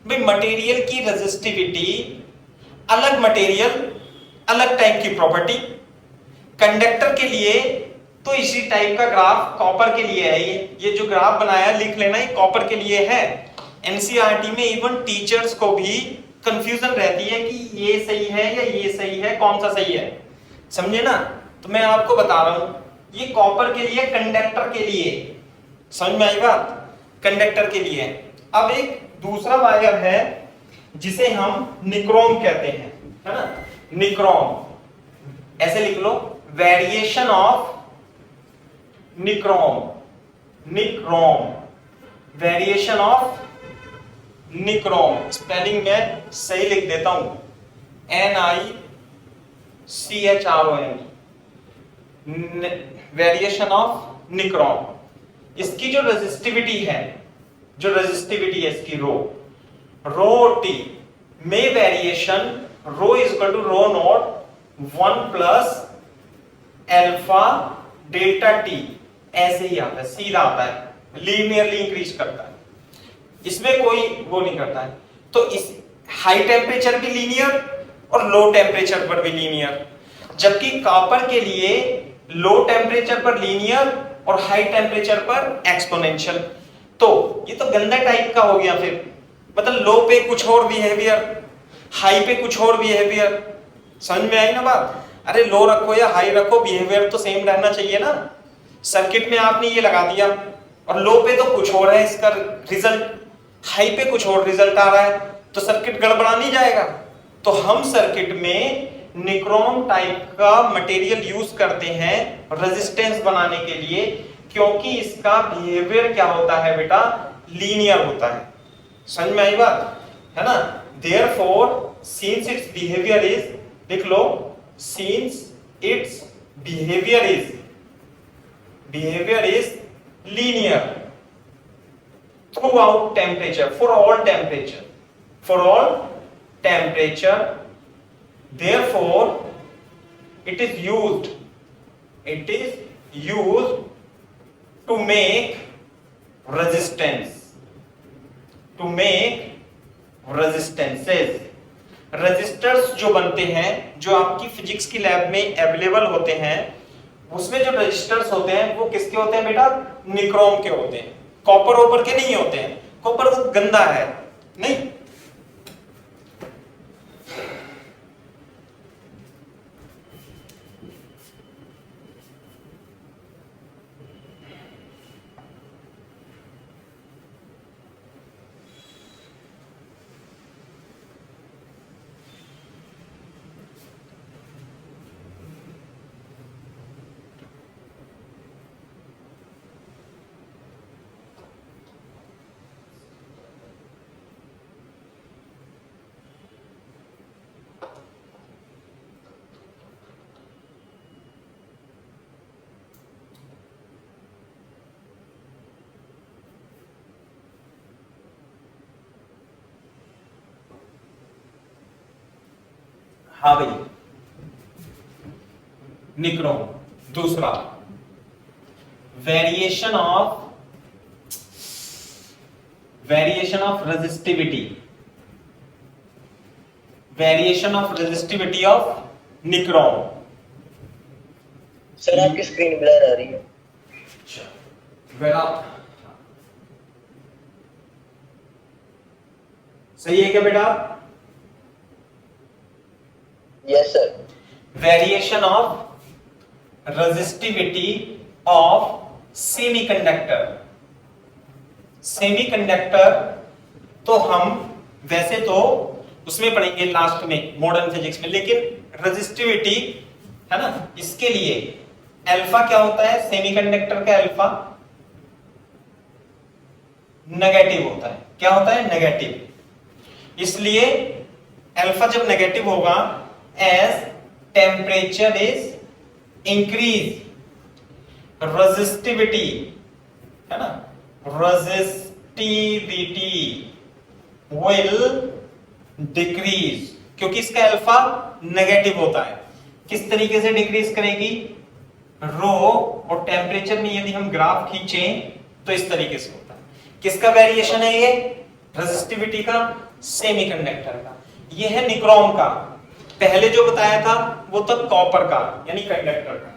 भाई मटेरियल की रेजिस्टिविटी, अलग मटेरियल अलग टाइप की प्रॉपर्टी। कंडक्टर के लिए तो इसी टाइप का ग्राफ कॉपर के लिए है। ये जो ग्राफ बनाया लिख लेना, ये कॉपर के लिए है। एनसीईआरटी में इवन टीचर्स को भी कंफ्यूजन रहती है कि ये सही है या ये सही है, कौन सा सही है, समझे ना। तो मैं आपको बता रहा हूं, ये कॉपर के लिए, कंडक्टर के लिए, समझ में आई बात? कंडक्टर के लिए। अब एक दूसरा वायर है जिसे हम निक्रोम कहते हैं, है ना। निक्रोम ऐसे लिख लो, variation of nichrome, nichrome, variation of nichrome. Spelling में सही लिख देता हूं, NICHROM, वेरिएशन ऑफ निक्रोम। इसकी जो रेजिस्टिविटी है, जो रेजिस्टिविटी है इसकी रो टी में variation rho is equal to rho naught 1 plus alpha delta T, ऐसे ही आता है, सीधा आता है, लीनियरली इंक्रीज करता है, इसमें कोई वो नहीं करता है। तो इस हाई टेम्परेचर भी लीनियर और लो टेम्परेचर पर भी लीनियर, जबकि कॉपर के लिए लो टेम्परेचर पर लीनियर और हाई टेम्परेचर पर एक्सपोनेंशियल। तो ये तो गंदा टाइप का हो गया फिर, मतलब लो पे कुछ और बिहेवियर, हाई पे कुछ और बिहेवियर। समझ में आई ना बात? अरे लो रखो या हाई रखो, बिहेवियर तो सेम रहना चाहिए ना। सर्किट में आपने ये लगा दिया और लो पे तो कुछ और है इसका रिजल्ट, हाई पे कुछ और रिजल्ट आ रहा है, तो सर्किट गड़बड़ा नहीं जाएगा। तो हम सर्किट में निक्रोम टाइप का मटेरियल यूज करते हैं रेजिस्टेंस बनाने के लिए, क्योंकि इसका बिहेवियर क्या होता है बेटा? लीनियर होता है। समझ में आई बात, है ना। Therefore since its behaviour is, लिख लो, since its behaviour is linear throughout temperature, for all temperature, therefore it is used to make resistances। Resistors जो बनते हैं, जो आपकी फिजिक्स की लैब में अवेलेबल होते हैं, उसमें जो रेजिस्टर्स होते हैं वो किसके होते हैं बेटा? निक्रोम के होते हैं, कॉपर ओपर के नहीं होते हैं। कॉपर वो गंदा है, नहीं। हाँ भाई, निक्रोम। दूसरा, variation of resistivity of nichrome. Sir आपकी स्क्रीन ब्लर आ रही है। बेटा सही है क्या बेटा? Yes sir. Variation of resistivity of semiconductor. Semiconductor तो हम वैसे तो उसमें पढ़ेंगे लास्ट में मॉडर्न फिजिक्स में, लेकिन रेजिस्टिविटी है ना, इसके लिए अल्फा क्या होता है, सेमीकंडक्टर का अल्फा नेगेटिव होता है। क्या होता है, नेगेटिव। इसलिए अल्फा जब नेगेटिव होगा, as temperature is increase, resistivity है ना, रेजिस्टिविटी विल डिक्रीज, क्योंकि इसका अल्फा नेगेटिव होता है। किस तरीके से डिक्रीज करेगी, रो और टेम्परेचर में यदि हम ग्राफ खींचें तो इस तरीके से होता है। किसका वेरिएशन है ये, रेजिस्टिविटी का, सेमीकंडक्टर का। ये है निक्रोम का। पहले जो बताया था वो तो कॉपर का यानी कंडक्टर का।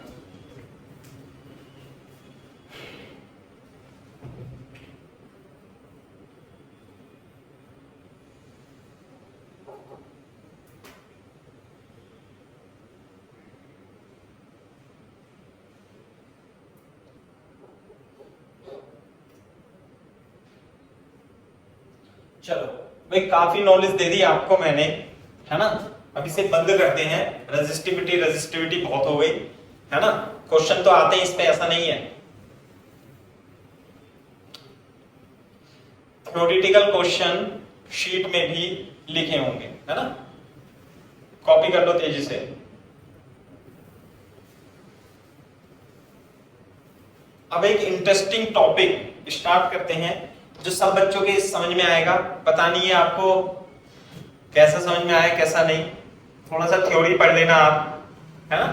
चलो भाई, काफी नॉलेज दे दी आपको मैंने, है ना। अब इसे बंद करते हैं। रेजिस्टिविटी रेजिस्टिविटी बहुत हो गई, है ना। क्वेश्चन तो आते हैं इस पे, ऐसा नहीं है। थ्योरेटिकल क्वेश्चन शीट में भी लिखे होंगे, है ना। कॉपी कर लो तेजी से। अब एक इंटरेस्टिंग टॉपिक स्टार्ट करते हैं जो सब बच्चों के समझ में आएगा। पता नहीं है आपको कैसा समझ में आया कैसा नहीं, थोड़ा सा थ्योरी पढ़ लेना आप, है ना।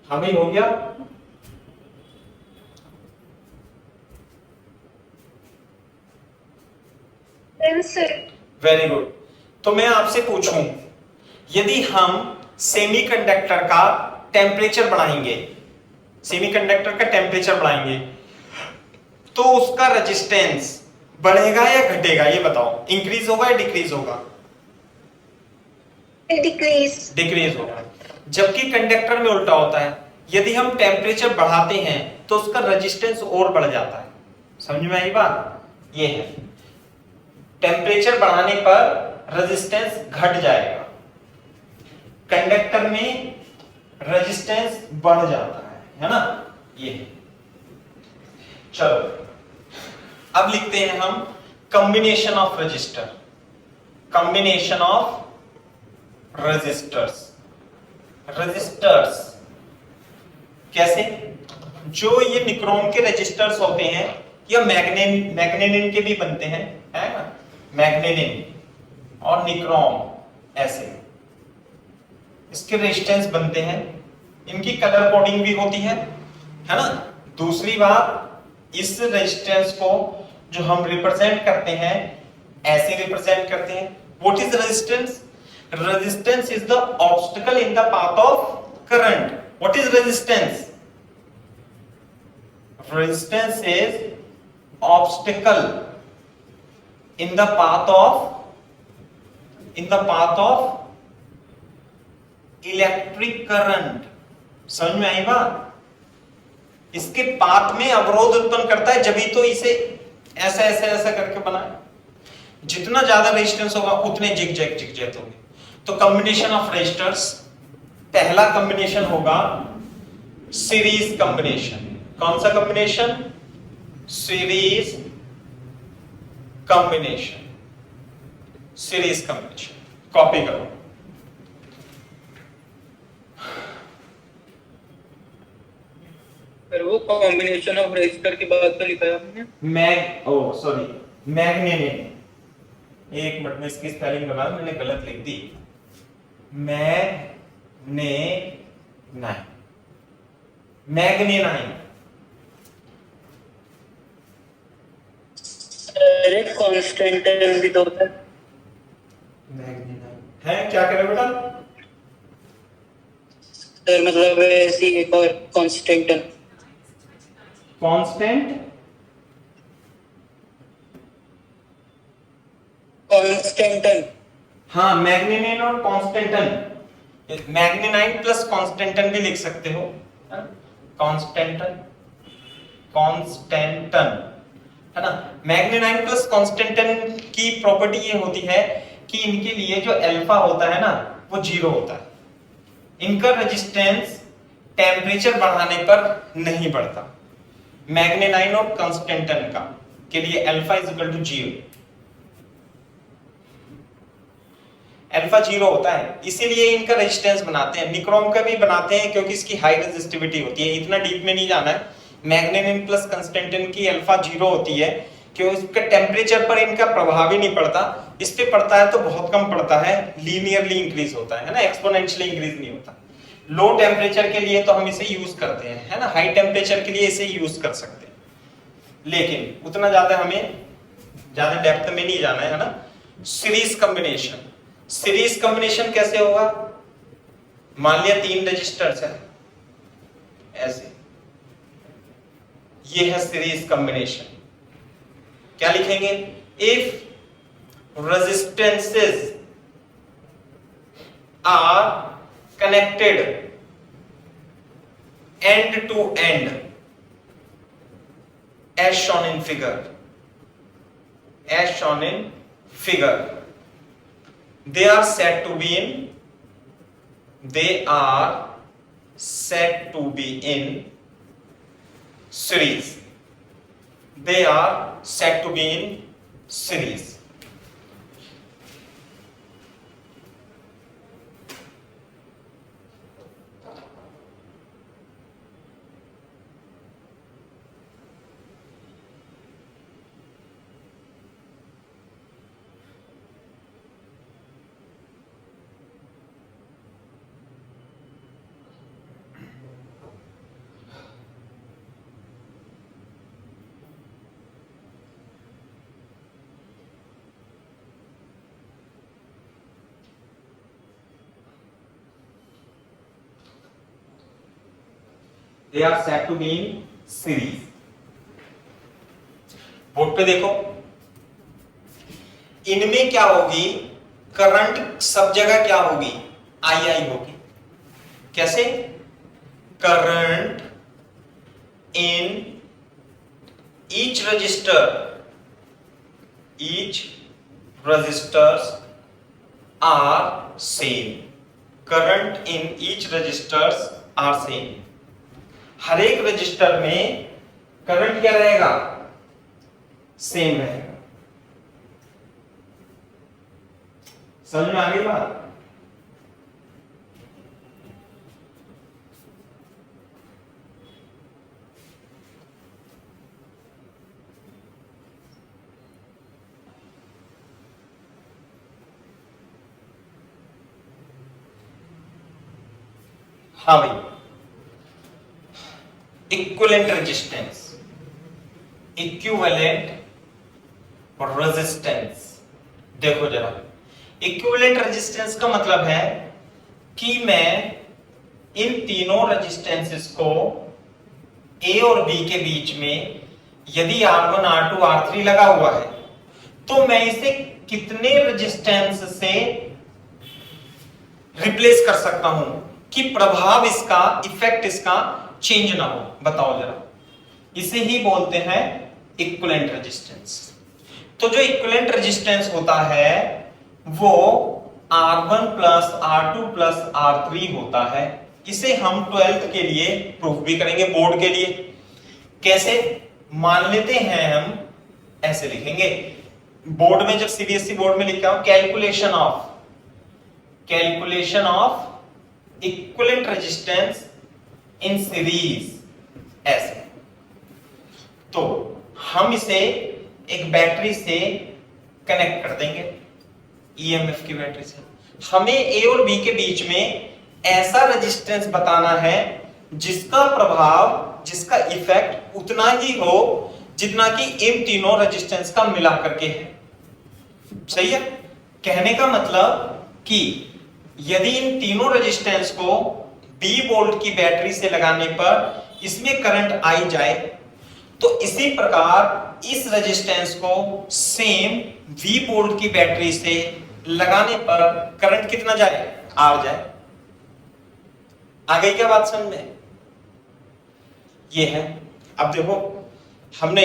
हाँ भाई, हो गया। Very good. तो मैं आपसे पूछूं, यदि हम सेमीकंडक्टर का टेम्परेचर बढ़ाएंगे, सेमीकंडक्टर का टेम्परेचर बढ़ाएंगे, तो उसका रेजिस्टेंस बढ़ेगा या घटेगा, ये बताओ। इंक्रीज होगा या डिक्रीज होगा? डिक्रीज। डिक्रीज होगा। जबकि कंडक्टर में उल्टा होता है, यदि हम टेम्परेचर बढ़ाते हैं तो उसका रेजिस्टेंस और बढ़ जाता है। समझ में आई बात? ये है, टेम्परेचर बढ़ाने पर रेजिस्टेंस घट जाएगा, कंडक्टर में रेजिस्टेंस बढ़ जाता है ना। ये है। चलो अब लिखते हैं हम combination of resistor, combination of resistors. Resistors कैसे? जो ये निक्रोम के रजिस्टर्स होते हैं या मैग्नेनिन के भी बनते हैं, है ना, मैग्नेनिन और निक्रोम, ऐसे इसके रेजिस्टेंस बनते हैं। इनकी कलर कोडिंग भी होती है ना। दूसरी बात, इस रेजिस्टेंस को जो हम रिप्रेजेंट करते हैं, ऐसे रिप्रेजेंट करते हैं। What is resistance? Resistance is the obstacle in the path of current. What is resistance? Resistance is obstacle in the path of electric current. समझ में आई बात? इसके पाथ में अवरोध उत्पन्न करता है, जब ही तो इसे ऐसा ऐसा ऐसा करके बनाए। जितना ज्यादा रेजिस्टेंस होगा उतने जिग-जैग होंगे। तो कॉम्बिनेशन ऑफ रेजिस्टर्स, पहला कॉम्बिनेशन होगा सीरीज कॉम्बिनेशन। कौन सा combination? Series combination. Series combination copy करो। सर वो कॉम्बिनेशन ऑफ रजिस्टर के बाद तो लिखा है आपने। मैग्नेनाइन। एक मिनट में इसकी स्पेलिंग बना, मैंने गलत लिख दी। मैग्नेनाइन। अरे कांस्टेंट भी तो होता है। मैग्नेनाइन है, क्या कह रहे हो बेटा? सर मतलब ऐसी एक और कांस्टेंट। Constant constantan. हाँ, मैग्नेनाइन और कांस्टेंटन। मैग्नेनाइन प्लस कांस्टेंटन भी लिख सकते हो। कांस्टेंटन है ना। मैग्नेनाइन प्लस कांस्टेंटन की प्रॉपर्टी ये होती है कि इनके लिए जो अल्फा होता है ना वो 0 होता है। इनका रेजिस्टेंस टेम्परेचर बढ़ाने पर नहीं बढ़ता। मैग्नेनाइन और कांस्टेंटन का के लिए alpha is equal to 0। Alpha 0 होता है, इसीलिए इनका रेजिस्टेंस बनाते हैं। निक्रोम का भी बनाते हैं क्योंकि इसकी हाई रेजिस्टिविटी होती है। इतना डीप में नहीं जाना है। मैग्नेनाइन प्लस कांस्टेंटन की अल्फा 0 होती है क्योंकि इसके टेम्परेचर पर इनका प्रभाव ही नहीं पड़ता। इस पे पड़ता है तो बहुत कम पड़ता है, लीनियरली इंक्रीज होता है ना, एक्सपोनेंशियली इंक्रीज नहीं होता। लो टेम्परेचर के लिए तो हम इसे यूज करते हैं, है ना। हाई टेम्परेचर के लिए इसे यूज कर सकते हैं, लेकिन उतना ज्यादा हमें ज्यादा डेप्थ में नहीं जाना है ना। Series combination. सीरीज कॉम्बिनेशन कैसे होगा? मान लिया 3 रजिस्टर्स है ऐसे, ये है सीरीज कॉम्बिनेशन। क्या लिखेंगे? If resistances are connected end to end as shown in figure, they are said to be in series. They are said to be in series. They are said to be in series. Board पे देखो, इनमें क्या होगी? Current सब जगह क्या होगी? आई होगी। कैसे? Current in each resistors are same. Current in each resistors are same. हर एक रजिस्टर में करंट क्या रहेगा? सेम रहेगा। समझ में आ गई बात? हाँ भाई, इक्विवेलेंट रेजिस्टेंस, इक्विवेलेंट रेजिस्टेंस। देखो जरा, इक्विवेलेंट रेजिस्टेंस का मतलब है कि मैं इन तीनों रेजिस्टेंसेस को ए और बी के बीच में यदि R1, R2, R3 लगा हुआ है तो मैं इसे कितने रेजिस्टेंस से रिप्लेस कर सकता हूं कि प्रभाव इसका, इफेक्ट इसका चेंज ना हो। बताओ जरा, इसे ही बोलते हैं इक्विवेलेंट रेजिस्टेंस। तो जो इक्विवेलेंट रेजिस्टेंस होता है वो R1 plus R2 plus R3 होता है। इसे हम 12th के लिए प्रूफ भी करेंगे, बोर्ड के लिए। कैसे? मान लेते हैं हम ऐसे लिखेंगे, बोर्ड में जब सीबीएसई बोर्ड में लिखा हूं calculation of equivalent resistance in series, ऐसे। तो हम इसे एक बैटरी से कनेक्ट कर देंगे, ईएमएफ की बैटरी से। हमें ए और बी के बीच में ऐसा रेजिस्टेंस बताना है जिसका प्रभाव, जिसका इफेक्ट उतना ही हो जितना कि इन तीनों रेजिस्टेंस का मिला करके है। सही है? कहने का मतलब कि यदि इन तीनों रेजिस्टेंस को बी वोल्ट की बैटरी से लगाने पर इसमें करंट आई जाए, तो इसी प्रकार इस रेजिस्टेंस को सेम वी वोल्ट की बैटरी से लगाने पर करंट कितना जाए? आर जाए। आ गई क्या बात समझ में? ये है। अब देखो, हमने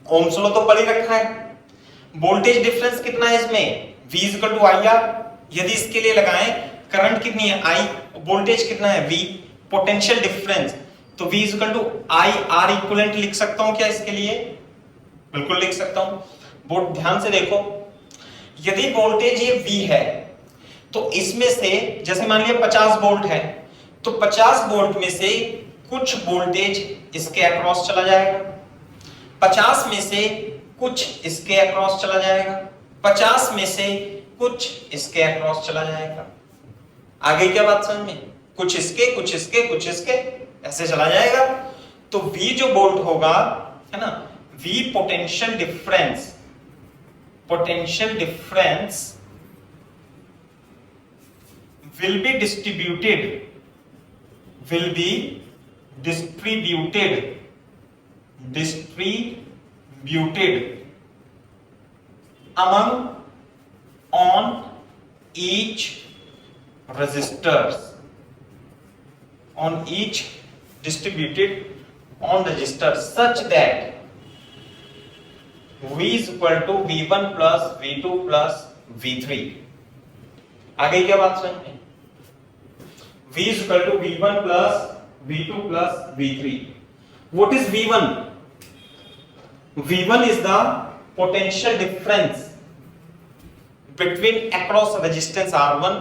ओम्स लॉ तो पढ़ ही रखा है। वोल्टेज डिफरेंस कितना है इसमें? V equal to I R. यदि इसके लिए लगाएं, करंट कितनी है? I, वोल्टेज कितना है? V। पोटेंशियल डिफरेंस, तो V equal to I R equivalent लिख सकता हूं क्या इसके लिए? बिल्कुल लिख सकता हूं। बोर्ड ध्यान से देखो, यदि वोल्टेज ये V है तो इसमें से, जैसे मान लिया 50 वोल्ट है, तो 50 वोल्ट में से कुछ वोल्टेज इसके अक्रॉस चला जाएगा, 50 में से कुछ इसके अक्रॉस चला जाएगा, 50 में से कुछ इसके अक्रॉस चला जाएगा। आ गई क्या बात समझ में? कुछ इसके, कुछ इसके, कुछ इसके, ऐसे चला जाएगा। तो V जो वोल्ट होगा, है ना, V potential difference will be distributed among on each resistors, on each distributed on resistors such that V is equal to V1 plus V2 plus V3। आ गई क्या बात समझ में? V is equal to V1 plus V2 plus V3। What is V1? V1 is the potential difference between across resistance R1,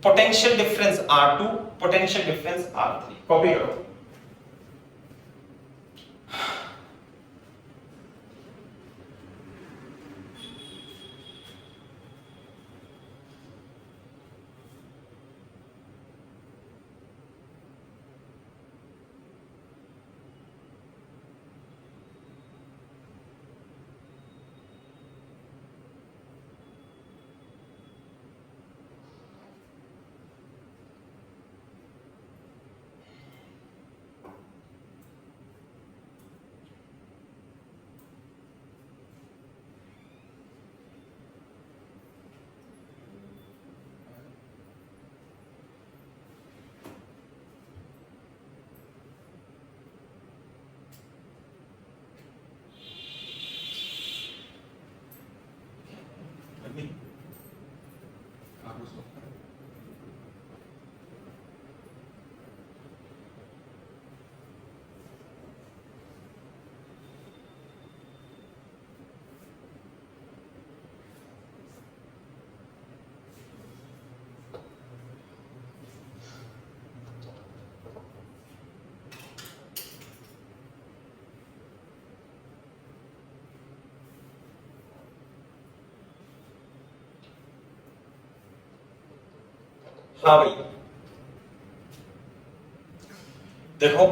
potential difference R2, potential difference R3। Copy करो। हाँ भाई देखो,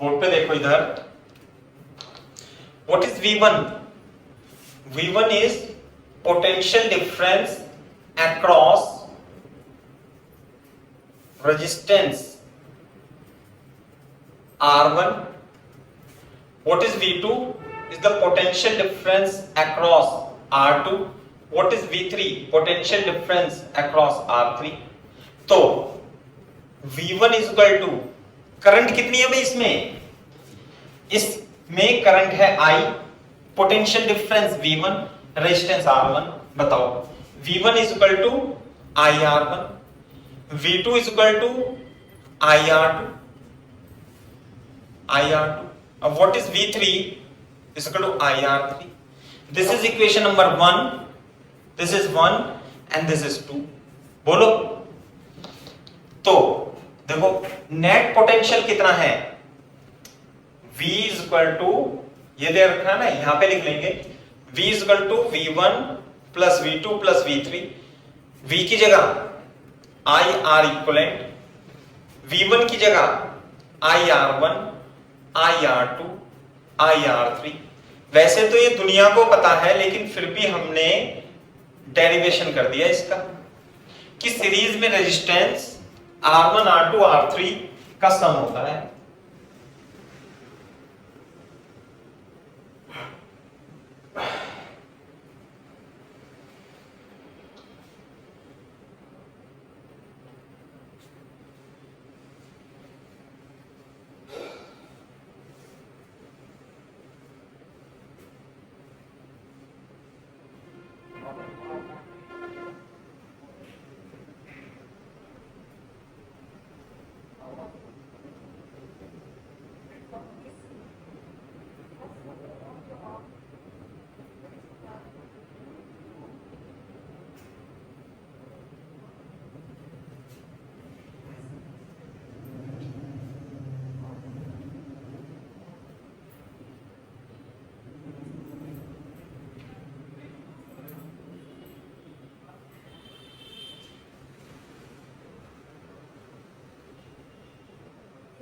board पे देखो इधर, what is V1? V1 is potential difference across resistance R1। What is V2? Is the potential difference across R2. What is V3? Potential difference across R3. तो V1 is equal to, current कितनी है भाई इसमें current है I, potential difference V1, resistance R1, बताओ V1 is equal to IR1, V2 is equal to IR2. अब what is V3 is equal to IR3. This is equation number 1. This is 1 and this is 2. बोलो, तो देखो net potential कितना है, V is equal to, ये दे रखा है ना, यहां पे लिख लेंगे V is equal to V1 plus V2 plus V3. V की जगह I R इक्वलेंट, V1 की जगह I R1, I R2, I R3. वैसे तो ये दुनिया को पता है, लेकिन फिर भी हमने डेरिवेशन कर दिया इसका कि सीरीज में रेजिस्टेंस R1, R2, R3 का सम होता है।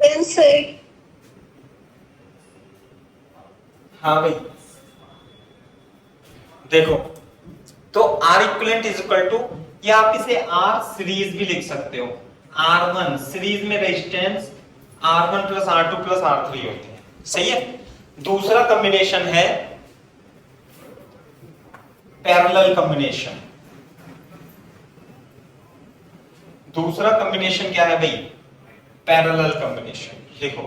Well said. हाँ भाई, देखो तो R equivalent is equal to, या आप इसे R सीरीज भी लिख सकते हो। R1 सीरीज में resistance R1 plus R2 plus R3 होते हैं, सही है। दूसरा कॉम्बिनेशन है पैरेलल कॉम्बिनेशन। दूसरा कॉम्बिनेशन क्या है भाई, पैरेलल कॉम्बिनेशन। लिखो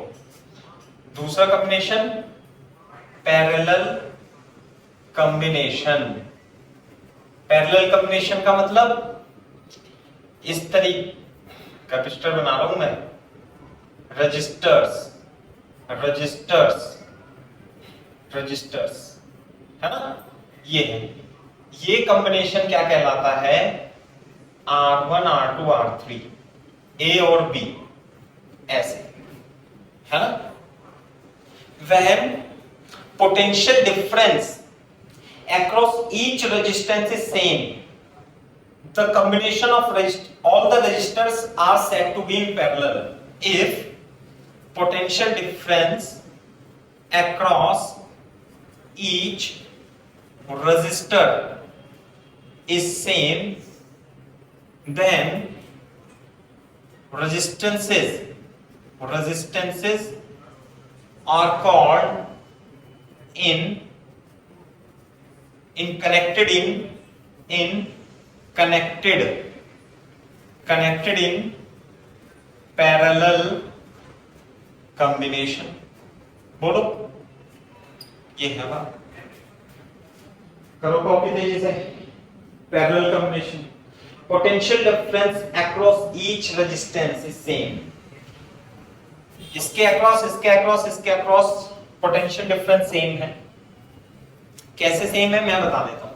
दूसरा combination parallel combination. Parallel combination का मतलब इस तरीके कैपेसिटर बना रहा हूं मैं, रजिस्टर्स रजिस्टर्स रजिस्टर्स, है ना, ये है। ये कॉम्बिनेशन क्या कहलाता है, R1 R2 R3, A और B, ऐसे, है ना। When potential difference across each resistance is same, the combination of all the resistors are said to be in parallel. If potential difference across each resistor is same, then resistances are called in connected in parallel combination। बोलो, ये है बात, करो copy तेजी से। Parallel combination, potential difference across each resistance is same. इसके across इसके across इसके अक्रॉस पोटेंशियल डिफरेंस सेम है। कैसे सेम है मैं बता देता हूं।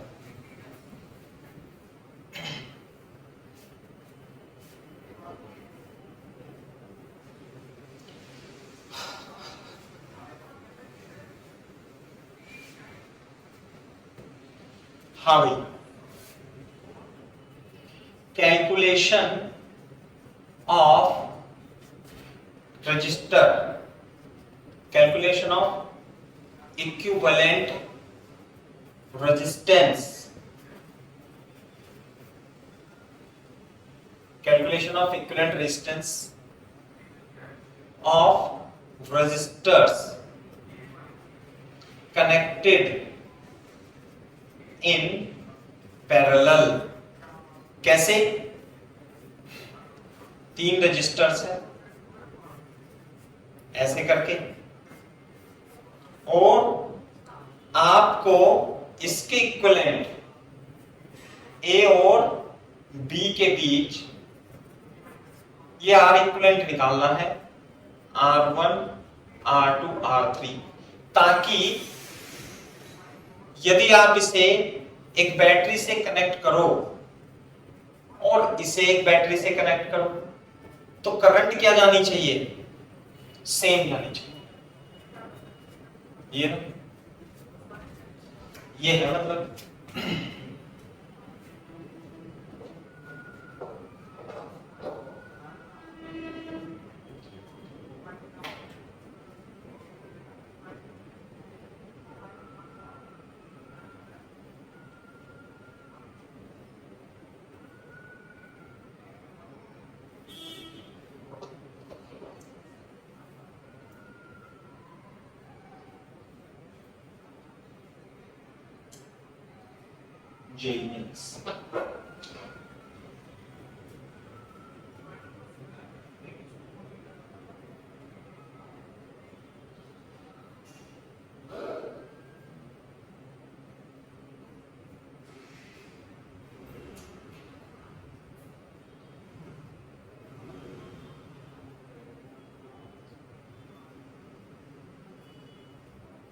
हाँ भाई, calculation of register, calculation of equivalent resistance, calculation of equivalent resistance of resistors connected in parallel। कैसे, 3 रजिस्टर्स है ऐसे करके, और आपको इसके इक्विवेलेंट ए और बी के बीच ये आर इक्विवेलेंट निकालना है, R1 R2 R3, ताकि यदि आप इसे एक बैटरी से कनेक्ट करो और इसे एक बैटरी से कनेक्ट करो तो करंट क्या जानी चाहिए, सेम जानी चाहिए। ये ना, ये है मतलब genius।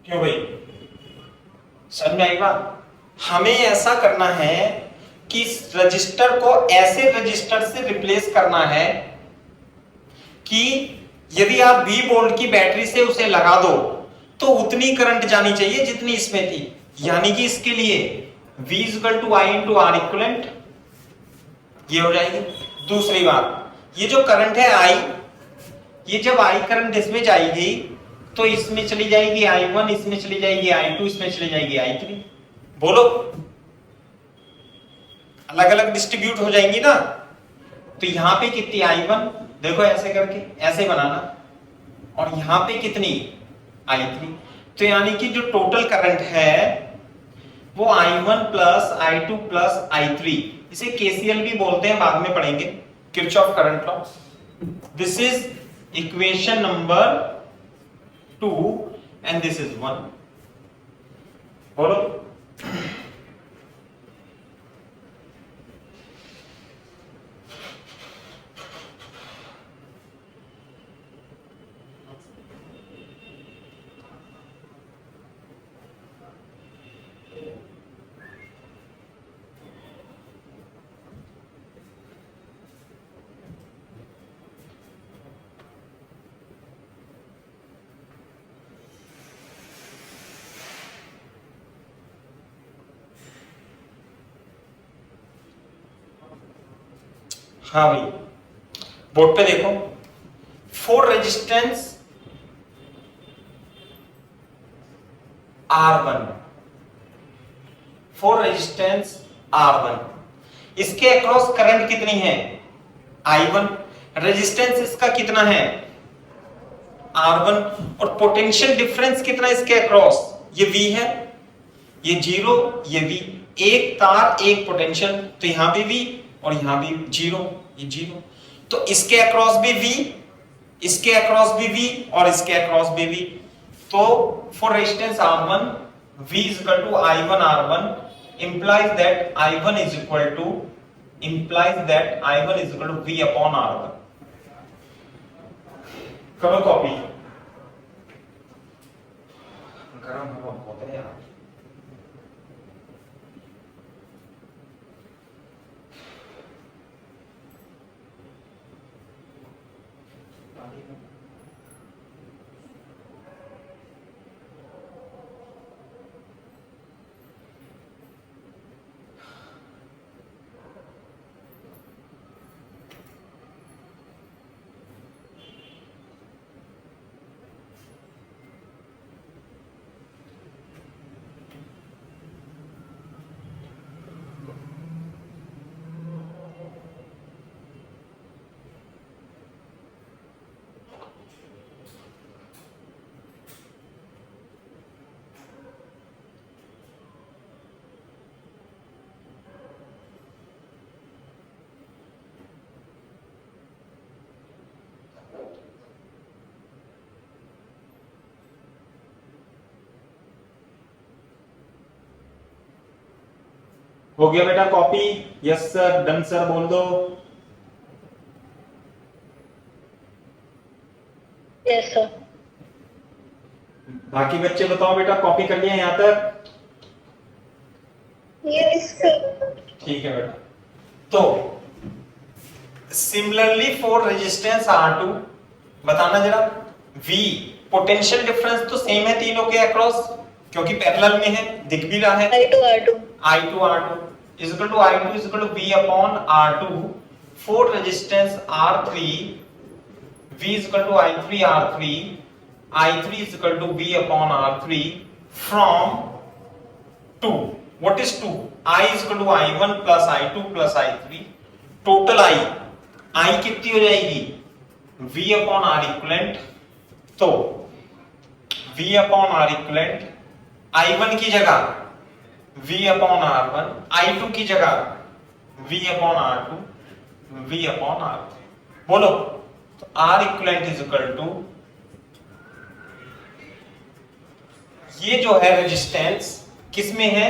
क्यों भाई, समझ में आई बात? हमें ऐसा करना है कि इस रजिस्टर को ऐसे रजिस्टर से रिप्लेस करना है कि यदि आप 20 वोल्ट की बैटरी से उसे लगा दो तो उतनी करंट जानी चाहिए जितनी इसमें थी, यानी कि इसके लिए V = I × R इक्विवेलेंट ये हो जाएगी। दूसरी बात, ये जो करंट है I, ये जब I करंट इसमें जाएगी तो इसमें चली जाएगी I1, इसमें चली जाएगी I2, इसमें चली जाएगी I3। बोलो, अलग अलग डिस्ट्रीब्यूट हो जाएंगी ना। तो यहां पे कितनी I1, देखो ऐसे करके ऐसे बनाना, और यहां पे कितनी I3। तो यानी कि जो टोटल करंट है वो I1 + I2 + I3, इसे KCL भी बोलते हैं, बाद में पढ़ेंगे, Kirchhoff current law. This is equation number 2 and this is 1। बोलो, हाँ भाई, बोर्ड पे देखो, 4 रेजिस्टेंस R1, 4 रेजिस्टेंस R1, इसके अक्रॉस करंट कितनी है I1, रेजिस्टेंस इसका कितना है R1, और पोटेंशियल डिफरेंस कितना इसके अक्रॉस, ये V है, ये 0, ये V, एक तार एक पोटेंशियल, तो यहां भी V और यहां भी 0, ये 0, तो इसके अक्रॉस भी V, इसके अक्रॉस भी V और इसके अक्रॉस भी V। तो for resistance R1 V = I1 R1 implies that I1 = V upon R1। करो कॉपी, गरम हवा बहुत है यार। हो गया बेटा copy? Yes sir, done sir बोल दो। Yes sir. बाकी बच्चे बताओ बेटा, कॉपी कर लिया यहाँ तक? Yes sir. ठीक है बेटा। तो सिमिलरली फॉर रेजिस्टेंस R2 बताना जरा। V पोटेंशियल डिफरेंस तो सेम है तीनों के अक्रॉस, क्योंकि पैरेलल में है, दिख भी रहा है। I2 R2 I2 is equal to I2 is equal to V upon R2 for resistance R3, V is equal to I3 R3, I3 is equal to V upon R3 from 2. What is 2? I is equal to I1 plus I2 plus I3. Total I कितनी हो जाएगी? V upon R equivalent। तो V upon R equivalent I1 की जगह V upon R1, I2 की जगह V upon R2, V upon R3। बोलो, तो R equivalent is equal to, ये जो है रेजिस्टेंस किसमें है?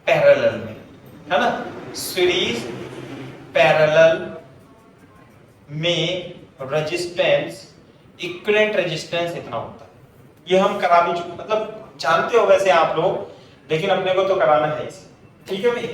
पैरेलल में, है ना? सीरीज पैरेलल में रेजिस्टेंस, इक्विवेलेंट रेजिस्टेंस इतना होता है। ये हम करा भी मतलब जानते हो वैसे आप लोग, लेकिन अपने को तो कराना है इसे। ठीक है भाई।